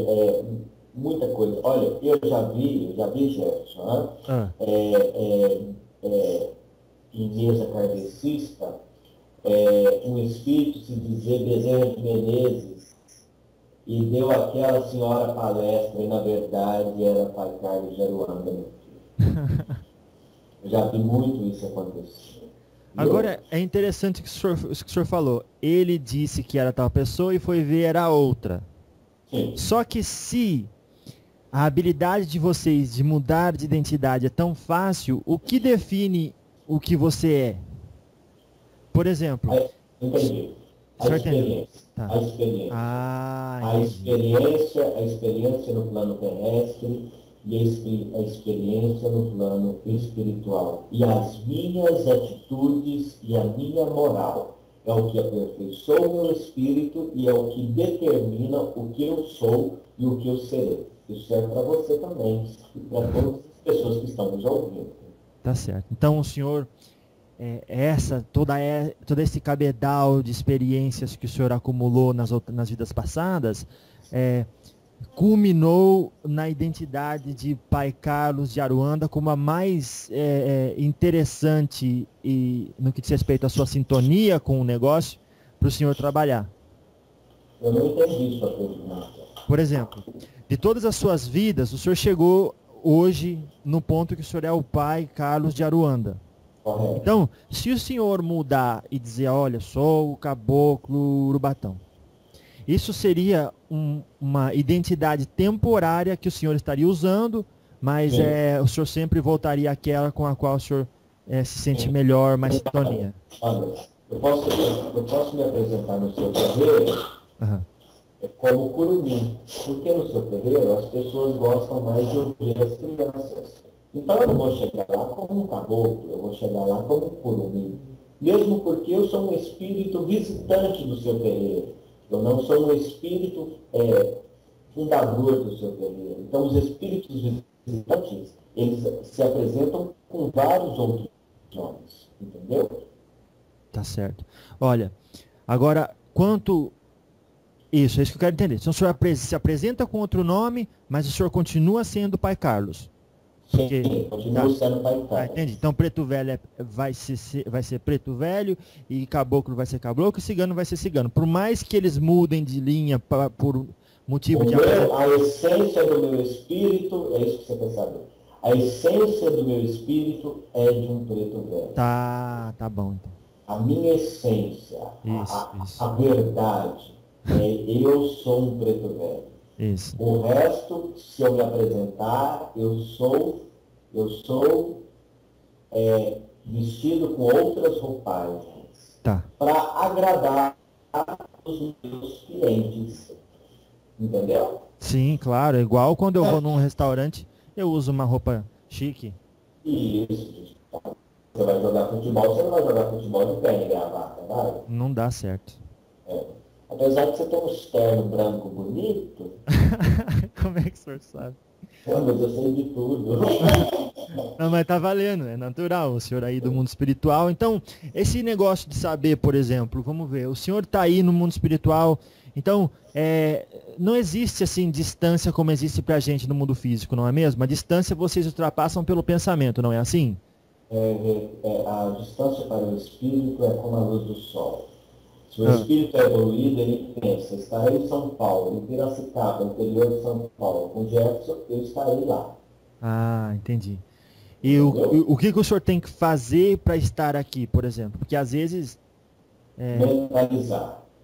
muita coisa. Olha, eu já vi Gerson, em mesa kardecista, um espírito se dizer Bezerra de Menezes, e deu aquela senhora palestra, e na verdade era Pai Carlos Jaruana. Eu já vi muito isso acontecer. Agora, é interessante o que o senhor falou. Ele disse que era tal pessoa e foi ver era outra. Sim. Só que se a habilidade de vocês de mudar de identidade é tão fácil, o que define o que você é? Por exemplo... Entendi. A experiência. Tá. A experiência. Ah, a experiência no plano terrestre e a experiência no plano espiritual. E as minhas atitudes e a minha moral é o que aperfeiçoa o meu espírito e é o que determina o que eu sou e o que eu serei. Isso serve para você também e para todas as pessoas que estão nos ouvindo. Tá certo. Então o senhor, todo esse cabedal de experiências que o senhor acumulou nas vidas passadas, culminou na identidade de Pai Carlos de Aruanda como a mais interessante e no que diz respeito à sua sintonia com o negócio para o senhor trabalhar. Eu não entendi sua pergunta. Por exemplo, de todas as suas vidas, o senhor chegou hoje no ponto que o senhor é o Pai Carlos de Aruanda. Correto. Então, se o senhor mudar e dizer, olha, sou o caboclo Urubatão, isso seria uma identidade temporária que o senhor estaria usando, mas o senhor sempre voltaria àquela com a qual o senhor se sente melhor, mais sintonia. Olha, eu posso me apresentar no seu terreiro como curumim, porque no seu terreiro as pessoas gostam mais de ouvir as crianças. Então eu não vou chegar lá como um caboclo, eu vou chegar lá como um curumim. Mesmo porque eu sou um espírito visitante do seu terreiro. Eu não sou um espírito fundador do seu terreiro. Então, os espíritos visitantes, eles se apresentam com vários outros nomes. Entendeu? Tá certo. Olha, agora, quanto... Isso, é isso que eu quero entender. Então, o senhor se apresenta com outro nome, mas o senhor continua sendo Pai Carlos. Porque... Sim, continua sendo Pai Carlos. Entendi. Então, Preto Velho vai ser Preto Velho, e Caboclo vai ser Caboclo, e Cigano vai ser Cigano. Por mais que eles mudem de linha por motivo de... A essência do meu espírito, é isso que você quer saber. A essência do meu espírito é de um Preto Velho. Tá bom, então. A minha essência, isso. a verdade, eu sou um Preto Velho. Isso. O resto, se eu me apresentar, eu sou vestido com outras roupagens. Tá. Para agradar os meus clientes. Entendeu? Sim, claro. Igual quando eu vou num restaurante, eu uso uma roupa chique. Isso. Você vai jogar futebol, você não vai jogar futebol de pé e gravata, vai? Não dá certo. Apesar de você ter um externo branco bonito... Como é que o senhor sabe? Mas eu sei de tudo. Não, mas tá valendo, é natural, o senhor aí do mundo espiritual. Então, esse negócio de saber, por exemplo, vamos ver, o senhor tá aí no mundo espiritual, então, não existe assim distância como existe pra gente no mundo físico, não é mesmo? A distância vocês ultrapassam pelo pensamento, não é assim? A distância para o espírito é como a luz do sol. Se o espírito é evoluído, ele pensa, estarei em São Paulo, em Piracicaba, interior de São Paulo, com Jefferson, eu estarei lá. Ah, entendi. E o que o senhor tem que fazer para estar aqui, por exemplo? Porque às vezes...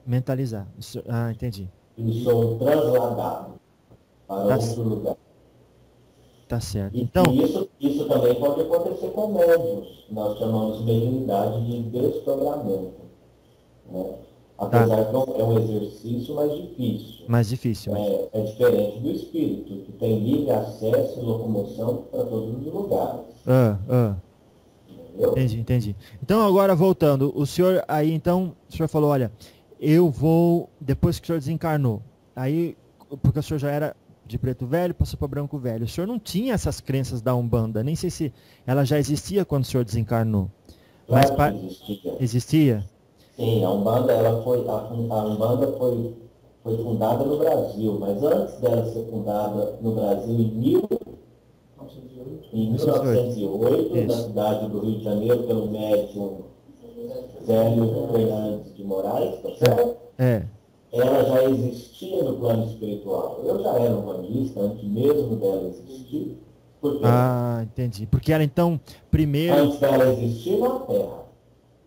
Mentalizar. Ah, entendi. E sou trasladado para outro lugar. Tá certo. Então, isso também pode acontecer com médiuns. Nós chamamos de mediunidade de desprogramamento. Né? Apesar que é um exercício mais difícil. É diferente do espírito, que tem livre acesso e locomoção para todos os lugares. Entendi. Então agora voltando, o senhor aí então, o senhor falou, olha, eu vou, depois que o senhor desencarnou, aí, porque o senhor já era de Preto Velho, passou para Branco Velho, o senhor não tinha essas crenças da Umbanda, nem sei se ela já existia quando o senhor desencarnou. Claro mas existia. Sim, a Umbanda foi fundada no Brasil, mas antes dela ser fundada no Brasil em 1908, na cidade do Rio de Janeiro, pelo médium Zélio Fernandes de Moraes, tá certo? Ela já existia no plano espiritual. Eu já era umbandista antes mesmo dela existir. Por quê? Ah, entendi. Porque ela então primeiro... Antes dela existir na Terra.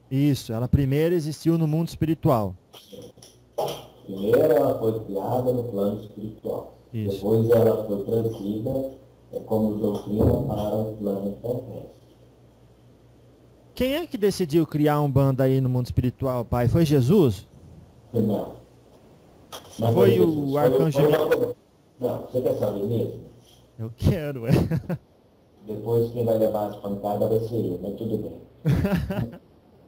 Isso, ela primeiro existiu no mundo espiritual. Primeiro ela foi criada no plano espiritual. Isso. Depois ela foi trazida como doutrina para o plano terrestre. Quem é que decidiu criar um bando aí no mundo espiritual, pai? Foi Jesus? Não. Foi o arcanjo... Não, você quer saber mesmo? Eu quero, Depois quem vai levar as pancadas vai ser eu, mas tudo bem.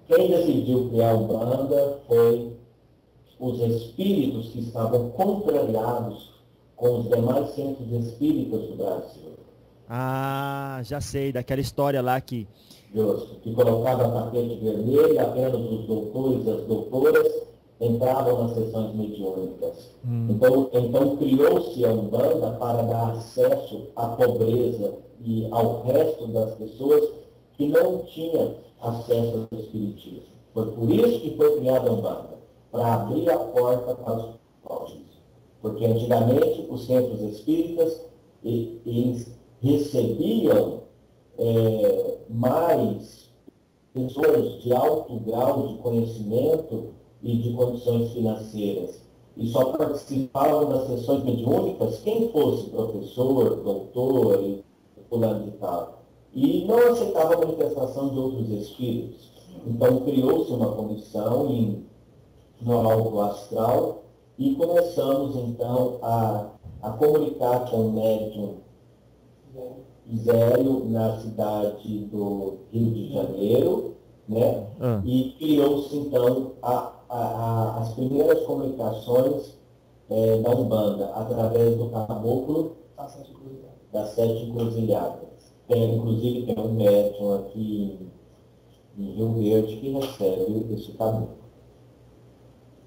Quem decidiu criar o banda foi os espíritos que estavam contrariados com os demais centros espíritas do Brasil. Ah, já sei, daquela história lá que... Justo, que colocava tapete vermelho e apenas os doutores e as doutoras entravam nas sessões mediúnicas. Então criou-se a Umbanda para dar acesso à pobreza e ao resto das pessoas que não tinham acesso ao espiritismo. Foi por isso que foi criada a Umbanda, para abrir a porta para os pobres. Porque antigamente os centros espíritas eles recebiam mais pessoas de alto grau de conhecimento e de condições financeiras. E só participavam das sessões mediúnicas quem fosse professor, doutor e fulano de tal. E não aceitava a manifestação de outros espíritos. Então criou-se uma comissão no alto astral e começamos então a comunicar com o médium Zélio na cidade do Rio de Janeiro, né? E criou-se então as primeiras comunicações da Umbanda através do caboclo das 7 encruzilhadas. Inclusive tem um médium aqui em Rio Verde que recebe esse caboclo.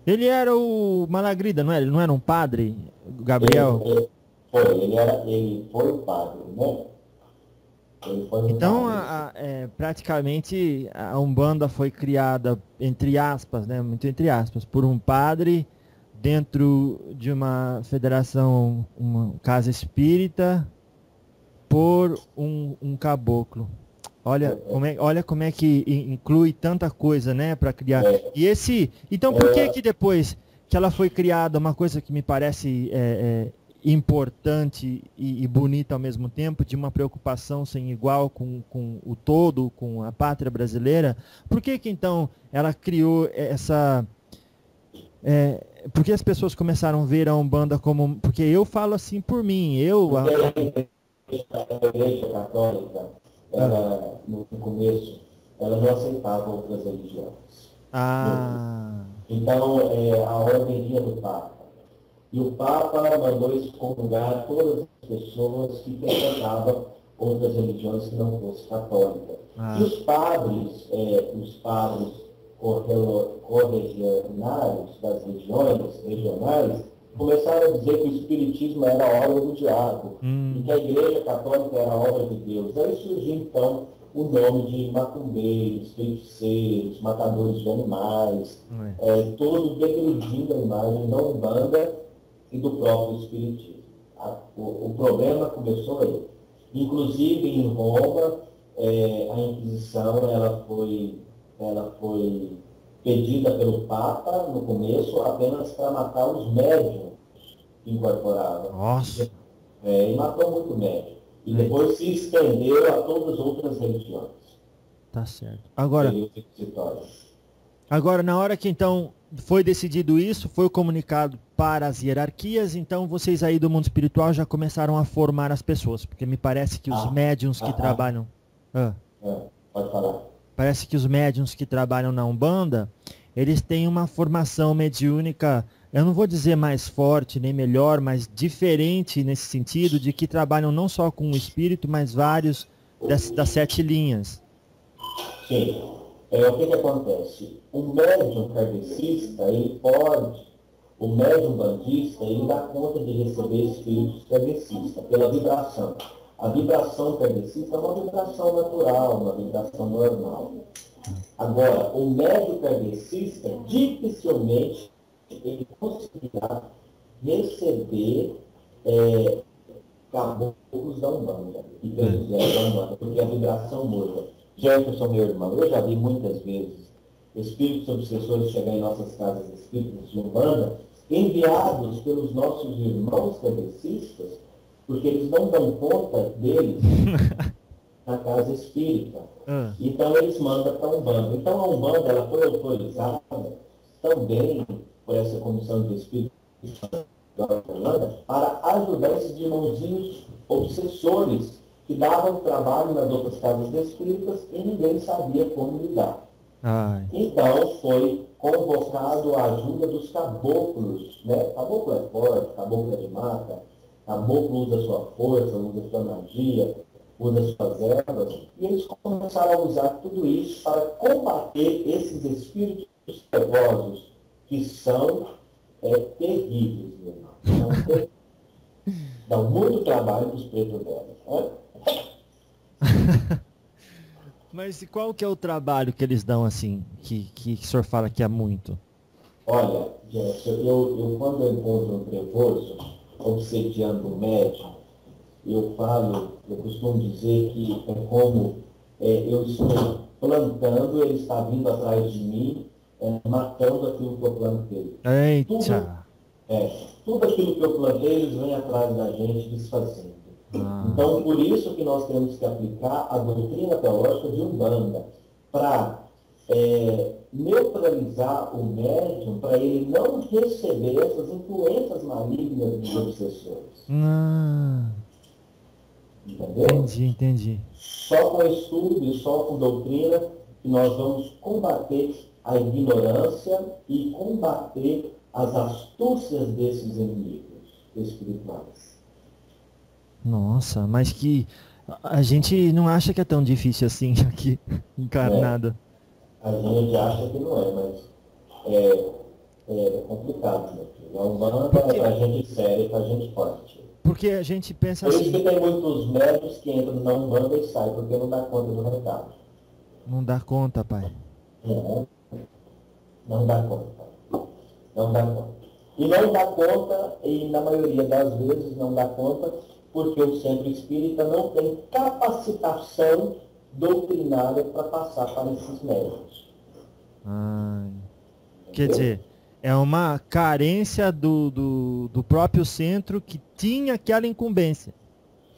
Ele era o Malagrida, não era? Ele não era um padre, Gabriel? Ele foi o padre, né? Então, praticamente, a Umbanda foi criada, entre aspas, né, muito entre aspas, por um padre dentro de uma federação, uma casa espírita, por um caboclo. Olha como é que inclui tanta coisa, né, para criar. E então, por que depois que ela foi criada, uma coisa que me parece importante e bonita ao mesmo tempo, de uma preocupação sem igual com o todo, com a pátria brasileira, por que então ela criou essa... por que as pessoas começaram a ver a Umbanda como... Porque eu falo assim por mim, A Igreja Católica, ela, no começo, ela não aceitava outras religiões. Então, a ordem vinha do Papa. E o Papa mandou excomungar todas as pessoas que frequentavam outras religiões que não fossem católicas. E os padres correligionários das regiões regionais começaram a dizer que o espiritismo era a obra do diabo e que a Igreja Católica era a obra de Deus. Aí surgiu, então, o nome de macumbeiros, feiticeiros, matadores de animais, todo degludindo a imagem da Umbanda e do próprio espiritismo. O problema começou aí. Inclusive, em Roma, a Inquisição ela foi pedida pelo Papa, no começo, apenas para matar os médiuns que incorporavam. Nossa! E matou muito médium. E depois se estendeu a todas as outras religiões. Tá certo. Agora, na hora que então foi decidido isso, foi comunicado para as hierarquias, então vocês aí do mundo espiritual já começaram a formar as pessoas, porque me parece que os médiuns que trabalham... Pode falar. Parece que os médiuns que trabalham na Umbanda, eles têm uma formação mediúnica, eu não vou dizer mais forte nem melhor, mas diferente nesse sentido, de que trabalham não só com o espírito, mas vários das 7 linhas. Sim. O que acontece? O médium kardecista, o médium bandista, ele dá conta de receber espíritos kardecistas pela vibração. A vibração kardecista é uma vibração natural, uma vibração normal. Agora, o médium kardecista, dificilmente, ele conseguirá receber caboclos da Umbanda e candomblé da Umbanda, porque a vibração muda. Jefferson, meu irmão, eu já vi muitas vezes espíritos obsessores chegar em nossas casas espíritas de Umbanda enviados pelos nossos irmãos kardecistas, porque eles não dão conta deles na casa espírita. Então eles mandam para a Umbanda. Então a Umbanda ela foi autorizada também por essa comissão de espíritos da Umbanda para ajudar esses irmãozinhos obsessores que davam trabalho nas outras casas espíritas e ninguém sabia como lidar. Ai. Então foi convocado a ajuda dos caboclos, né? Caboclo é forte, caboclo é de mata, caboclo usa sua força, usa sua magia, usa suas ervas, e eles começaram a usar tudo isso para combater esses espíritos nervosos que são terríveis, meu irmão. São terríveis. Dão muito trabalho para os pretos delas. Né? Mas e qual que é o trabalho que eles dão assim, que o senhor fala que é muito? Olha, eu quando eu encontro um trevoso, obsediando um médium, eu costumo dizer que é como eu estou plantando, ele está vindo atrás de mim, matando aquilo que eu plantei. Eita! Tudo aquilo que eu plantei, eles vêm atrás da gente desfazendo. Então, por isso que nós temos que aplicar a doutrina teológica de Umbanda, para neutralizar o médium, para ele não receber essas influências malignas dos obsessores. Entendeu? Entendi. Só com estudo e só com doutrina que nós vamos combater a ignorância e combater as astúcias desses inimigos espirituais. Nossa, mas que a gente não acha que é tão difícil assim aqui, encarnado. A gente acha que não é, mas é complicado, né? A Umbanda é pra gente séria, pra gente forte. Porque a gente pensa Por assim... isso que tem muitos médicos que entram na Umbanda e saem, porque não dá conta do recado. Não dá conta, pai. Não dá conta. Não dá conta. E não dá conta, e na maioria das vezes não dá conta, porque o centro espírita não tem capacitação doutrinária para passar para esses médicos. Quer dizer, é uma carência do próprio centro que tinha aquela incumbência.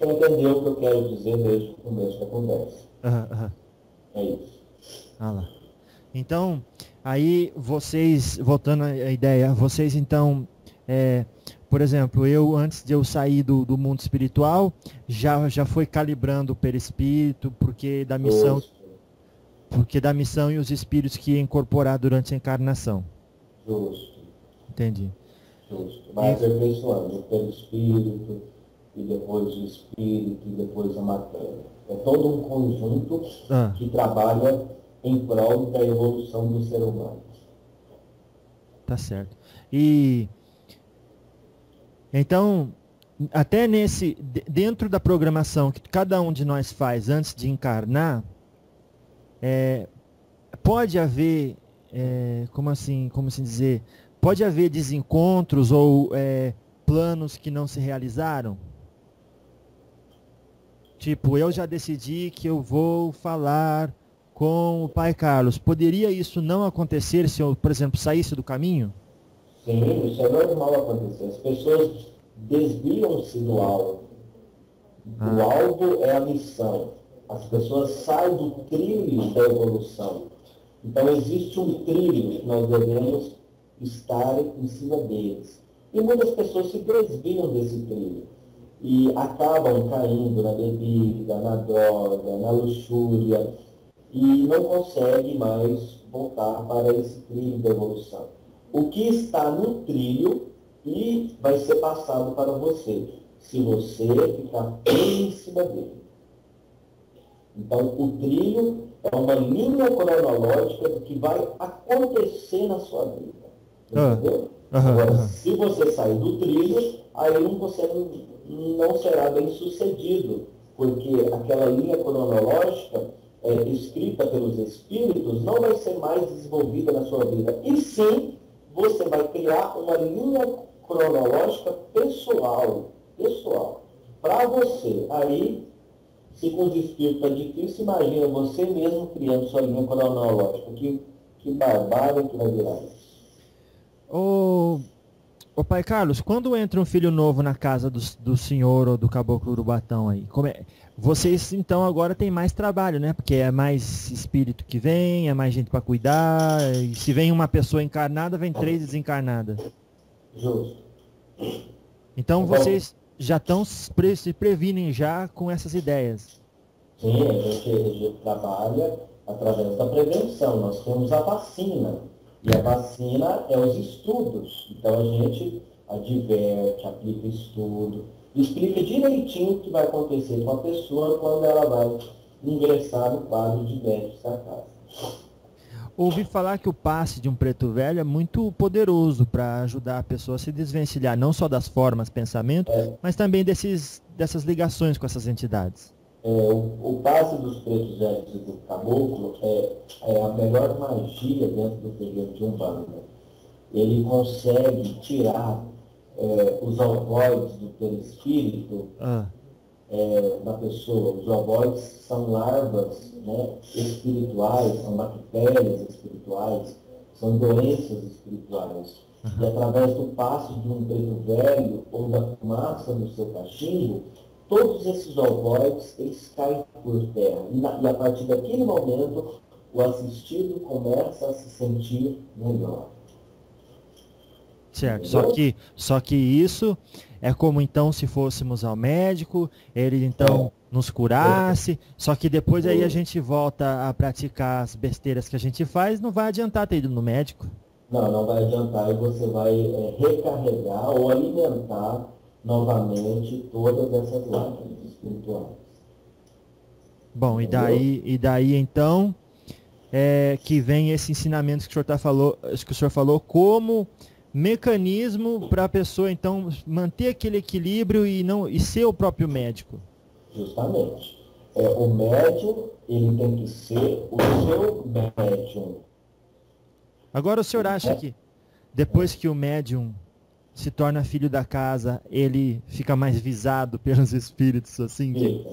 Você entendeu o que eu quero dizer desde o começo da conversa. É isso. Lá. Então, aí vocês, voltando à ideia, vocês então, por exemplo, eu antes de eu sair do mundo espiritual, já foi calibrando o perispírito, porque da missão e os espíritos que ia incorporar durante a encarnação. Justo. Entendi. Justo. Vai aperfeiçoando o perispírito, e depois o espírito, e depois a matéria. É todo um conjunto que trabalha em prol da evolução do ser humano. Tá certo. E então, até dentro da programação que cada um de nós faz antes de encarnar, pode haver, como se dizer, pode haver desencontros ou planos que não se realizaram? Tipo, eu já decidi que eu vou falar com o Pai Carlos. Poderia isso não acontecer se eu, por exemplo, saísse do caminho? Sim, isso é normal acontecer. As pessoas desviam-se do alvo. O alvo é a missão. As pessoas saem do trilho da evolução. Então, existe um trilho que nós devemos estar em cima deles. E muitas pessoas se desviam desse trilho e acabam caindo na bebida, na droga, na luxúria, e não conseguem mais voltar para esse trilho da evolução. O que está no trilho e vai ser passado para você, se você ficar bem em cima dele. Então, o trilho é uma linha cronológica do que vai acontecer na sua vida. Entendeu? Agora, se você sair do trilho, aí você não será bem sucedido, porque aquela linha cronológica escrita pelos espíritos não vai ser mais desenvolvida na sua vida. E sim, você vai criar uma linha cronológica pessoal, para você. Aí, se com os espíritos é difícil, imagina você mesmo criando sua linha cronológica. Que barbárie que vai virar isso. Ô pai Carlos, quando entra um filho novo na casa do senhor ou do caboclo Urubatão aí, vocês então agora têm mais trabalho, né? Porque é mais espírito que vem, é mais gente para cuidar, e se vem uma pessoa encarnada, vem três desencarnadas. Justo. Então Então, vocês já estão se previnem já com essas ideias. sim, a gente trabalha através da prevenção. Nós temos a vacina. E a vacina é os estudos. Então a gente adverte, aplica estudo, explica direitinho o que vai acontecer com a pessoa quando ela vai ingressar no quadro de médicos da casa. Ouvi falar que o passe de um preto velho é muito poderoso para ajudar a pessoa a se desvencilhar não só das formas, pensamento, mas também dessas ligações com essas entidades. O passe dos pretos velhos e do caboclo é a melhor magia dentro do terreiro de Umbanda. Ele consegue tirar os ovoides do perispírito da pessoa. Os ovoides são larvas, né, espirituais, são bactérias espirituais, são doenças espirituais. E através do passe de um preto velho ou da fumaça no seu cachimbo, todos esses ovoides eles caem por terra. E a partir daquele momento, o assistido começa a se sentir melhor. Certo, só que isso é como então se fôssemos ao médico, ele então nos curasse, só que depois aí a gente volta a praticar as besteiras que a gente faz, não vai adiantar ter ido no médico. Não vai adiantar e você vai recarregar ou alimentar novamente todas essas lágrimas espirituais. Bom, e daí então que vem esse ensinamento que o senhor falou como mecanismo para a pessoa então manter aquele equilíbrio e ser o próprio médico. Justamente. O médium, ele tem que ser o seu médium. Agora o senhor acha que depois que o médium se torna filho da casa, ele fica mais visado pelos espíritos assim?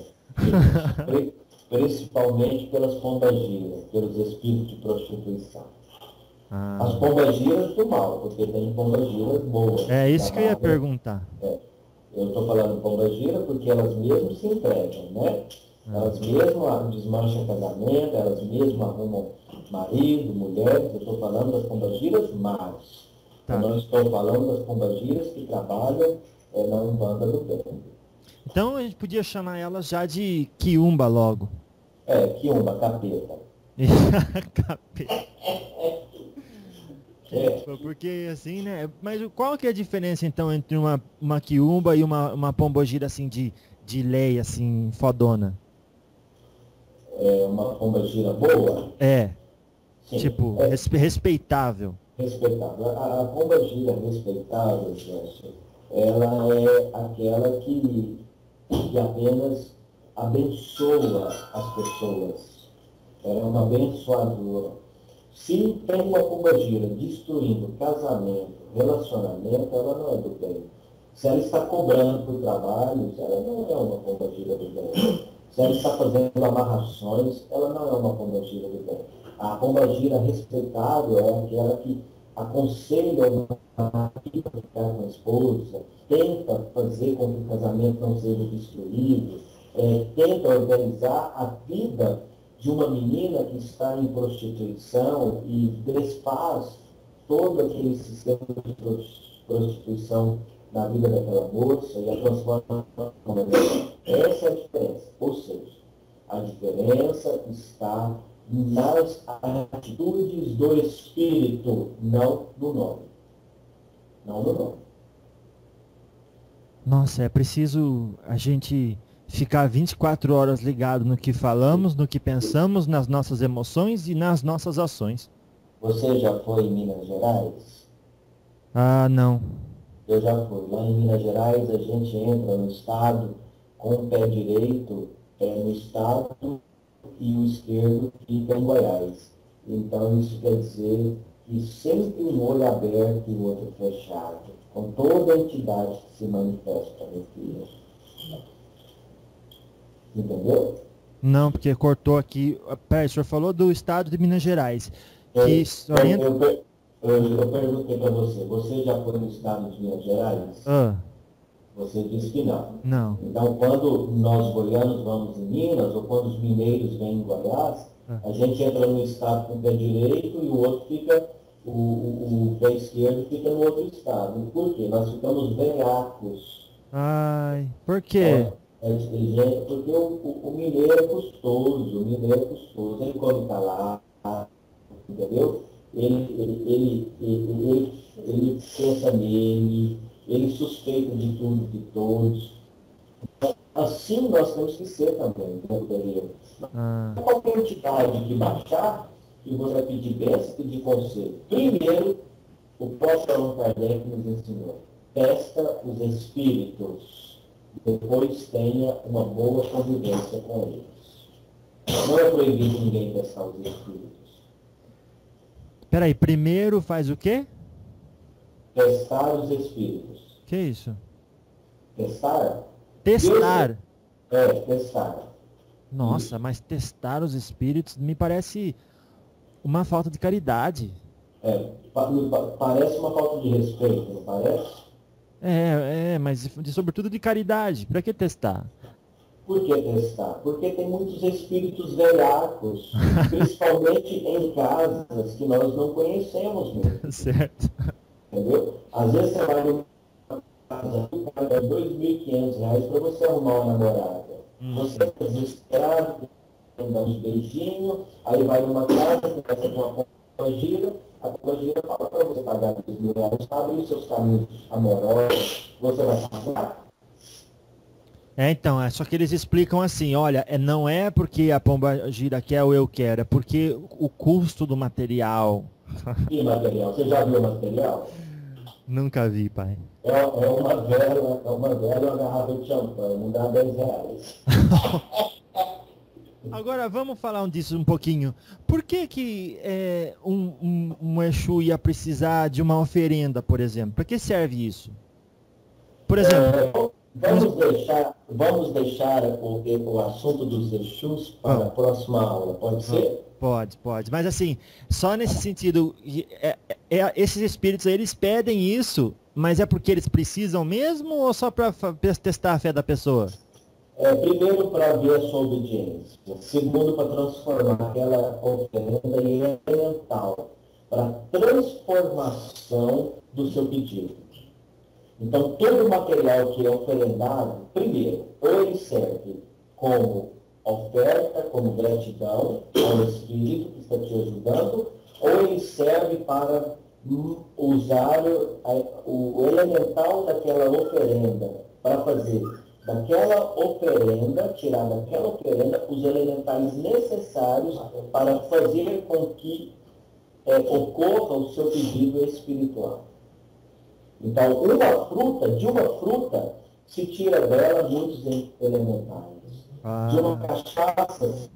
Principalmente pelas pombagiras, pelos espíritos de prostituição. As pombagiras do mal, porque tem pombagiras boas. É isso que eu ia perguntar. Eu estou falando pombagira porque elas mesmas se entregam, né? Elas mesmas desmancham casamento, elas mesmas arrumam marido, mulheres. Eu estou falando das pombagiras más. Tá. Eu não estou falando das pombagiras que trabalham na Umbanda do Bem. Então a gente podia chamar elas já de quiumba logo. Quiumba, capeta. Capeta. Porque assim, né? Mas qual que é a diferença então entre uma quiumba e uma pombogira assim de lei, assim, fodona? Uma pombagira boa? Sim, tipo, respeitável. Respeitável. A pombagira respeitável, Jéssica, ela é aquela que apenas abençoa as pessoas. Ela é uma abençoadora. Se tem uma pombagira destruindo casamento, relacionamento, ela não é do bem. Se ela está cobrando por trabalho, ela não é uma pombagira do bem. Se ela está fazendo amarrações, ela não é uma pombagira do bem. A pombagira respeitável é aquela que aconselha o marido a ficar com a esposa, tenta fazer com que o casamento não seja destruído, tenta organizar a vida de uma menina que está em prostituição e desfaz todo aquele sistema de prostituição na vida daquela moça e a transforma numa mulher. Essa é a diferença. Ou seja, a diferença está nas atitudes do espírito, não no nome. Não no nome. Nossa, é preciso a gente ficar 24 horas ligado no que falamos, no que pensamos, nas nossas emoções e nas nossas ações. Você já foi em Minas Gerais? Não. Eu já fui. Lá em Minas Gerais, a gente entra no estado com o pé direito no estado e o esquerdo fica em Goiás. Então, isso quer dizer que sempre um olho aberto e o outro fechado, com toda a entidade que se manifesta no filho. Entendeu? Não, porque cortou aqui. Peraí, o senhor falou do estado de Minas Gerais. Eu perguntei para você, você já foi no estado de Minas Gerais? Ah, Você disse que não. não. Então, quando nós goianos vamos em Minas, ou quando os mineiros vêm em Goiás, Ah. a gente entra no estado com o pé direito e o outro fica, o pé esquerdo fica no outro estado. Por quê? Nós ficamos veacos. Ai, por quê? Então, porque o mineiro é custoso, o mineiro é custoso, ele come calado, entendeu? Ele pensa nele, ele suspeita de tudo, de todos. Assim nós temos que ser também, né, Danilo? Ah, Qualquer entidade que baixar, que você vai pedir bênção, pedir conselho. Primeiro, o próprio Allan Kardec nos ensinou, testa os espíritos, depois tenha uma boa convivência com eles. Não é proibido ninguém testar os espíritos. peraí, primeiro faz o quê? Testar os espíritos. Que isso? Testar? Deus Testar. testar. Nossa, Isso. mas testar os espíritos me parece uma falta de caridade. Parece uma falta de respeito, não parece? Mas sobretudo de caridade. Pra que testar? Por que testar? Porque tem muitos espíritos velhacos, principalmente em casas que nós não conhecemos muito, Certo. entendeu? Às vezes você vai numa casa que paga R$ 2.500 para você arrumar uma namorada. Você é desesperado, dá uns beijinhos, aí vai numa casa, começa com uma pomba-gira, a pomba-gira fala para você pagar R$ 2.000 para abrir seus caminhos amorosos, você vai pagar? Então, só que eles explicam assim, olha, não é porque a pomba gira quer ou eu quero, é porque o custo do material. E material? Você já viu o material? Nunca vi, pai. É uma garrafa de champanhe, não dá R$ 10. Agora vamos falar disso um pouquinho. Por que que um Exu ia precisar de uma oferenda, por exemplo? Para que serve isso? Por exemplo, Vamos deixar o assunto dos Exus para a próxima aula, pode ser? pode. Mas assim, só nesse sentido, esses espíritos aí, eles pedem isso, mas é porque eles precisam mesmo ou só para testar a fé da pessoa? Primeiro, para ver a sua obediência. Segundo, para transformar aquela oferenda em elemental, para a transformação do seu pedido. Então, todo o material que é oferendado, primeiro, ou ele serve como oferta, como gratidão ao Espírito que está te ajudando, ou ele serve para usar o elemental daquela oferenda, para fazer daquela oferenda, tirar daquela oferenda os elementais necessários para fazer com que ocorra o seu pedido espiritual. Então, de uma fruta, se tira dela muitos elementais. De uma cachaça, se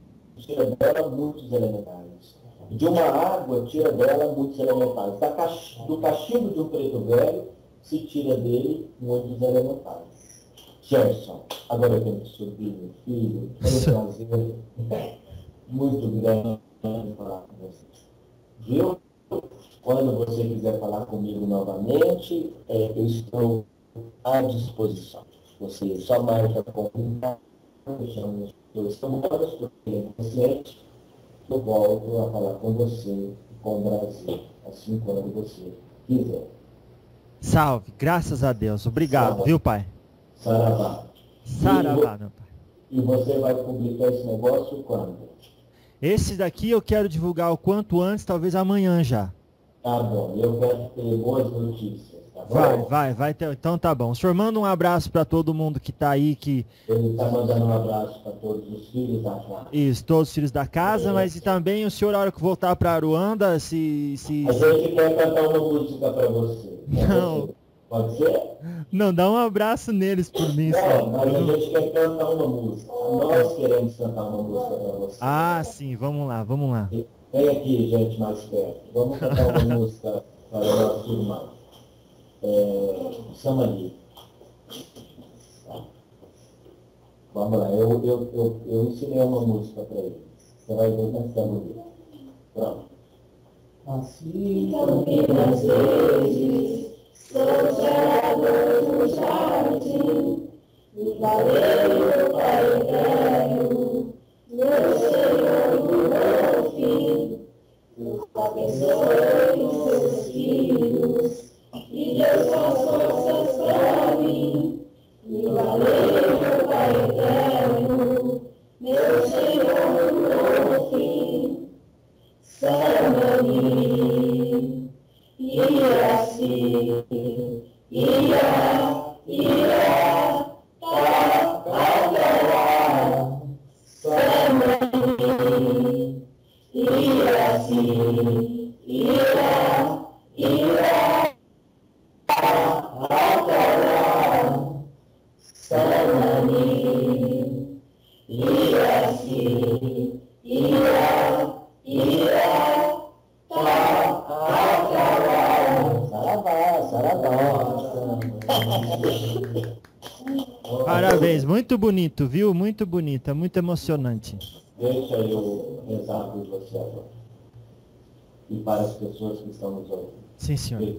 tira dela muitos elementais. De uma água, tira dela muitos elementais. Do cachimbo de um preto velho, se tira dele muitos elementais. Gerson, agora eu tenho que subir, meu filho. Foi um prazer muito grande falar com você. Viu? Quando você quiser falar comigo novamente, eu estou à disposição. Você só marca comigo, eu estou muito consciente, eu volto a falar com você, com o Brasil, assim quando você quiser. Salve, graças a Deus. Obrigado, Saravá. viu, pai? Saravá. Saravá, meu pai. E você vai publicar esse negócio quando? Esse daqui eu quero divulgar o quanto antes, talvez amanhã já. Tá bom, eu quero ter boas notícias, tá bom? Vai ter. Então tá bom. O senhor manda um abraço para todo mundo que tá aí, que... Ele está mandando um abraço para todos os filhos da casa. Isso, todos os filhos da casa, mas e também o senhor, na hora que voltar para Aruanda, A gente quer cantar uma música para você. Não. Pode ser? Não, dá um abraço neles por mim. Não, mas a gente quer cantar uma música. Nós queremos cantar uma música para você. Ah, sim, vamos lá. Vem aqui, gente, mais perto. Vamos cantar uma música para o nosso irmão. Samani. Vamos lá, eu ensinei uma música para ele. Você vai ver como está bonito. Pronto. Assim Campinas verdes, são geradores no jardim, me valeu, Pai eterno, meu Senhor do meu fim. Deus abençoe seus filhos, e Deus faz forças para mim. Me valeu, Pai eterno, meu Senhor do meu fim. Samani, Irasi, Ira, Takatara, Samani, Irasi, Ira, Takatara, Samani, Irasi, Ira, Parabéns, muito bonito, viu? Muito bonita, muito emocionante. Deixa eu rezar por você agora. E para as pessoas que estão nos ouvindo. Sim, senhor.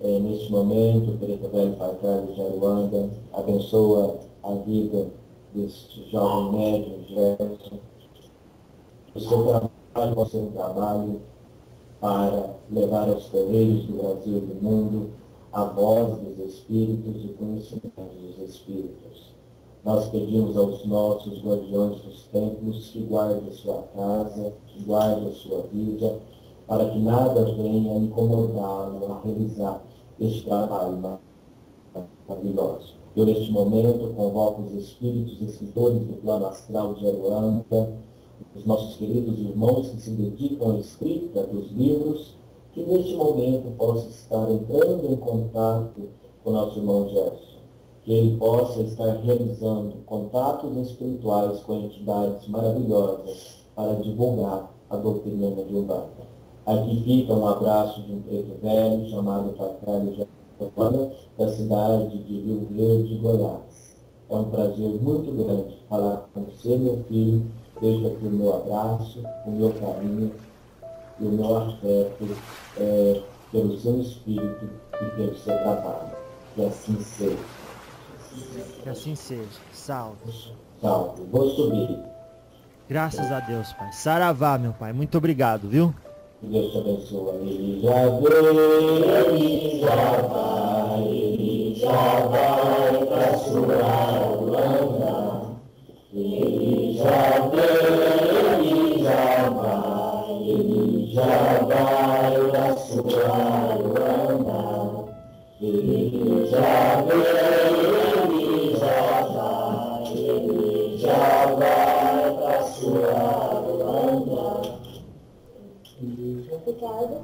Neste momento, o Preto Velho Pai Carlos de Aruanda abençoa a vida deste jovem médium, Gerson. O seu trabalho para levar aos terreiros do Brasil e do mundo a voz dos Espíritos e o conhecimento dos Espíritos. Nós pedimos aos nossos guardiões dos templos que guardem a sua casa, que guardem a sua vida, para que nada venha incomodá-lo a realizar este trabalho maravilhoso. Eu, neste momento, convoco os Espíritos escritores do plano astral de Aruanda, os nossos queridos irmãos que se dedicam à escrita dos livros, que neste momento possa estar entrando em contato com o nosso irmão Gerson, que ele possa estar realizando contatos espirituais com entidades maravilhosas para divulgar a doutrina de Umbanda. Aqui fica um abraço de um preto velho chamado Carlos de Aruanda, da cidade de Rio Verde, Goiás. É um prazer muito grande falar com você, meu filho. Deixo aqui o meu abraço, o meu carinho e o meu afeto pelo seu espírito e pelo seu trabalho. Que assim seja. Que assim seja. Salve. Salve. Vou subir. Graças a Deus, Pai. Saravá, meu Pai. Muito obrigado, viu? Que Deus te abençoe. Ele já veio, ele já vai para sua Ruanda. Ele já veio, ele já vai para sua Ruanda. Ele já veio, ele já vai para sua Ruanda. Obrigada.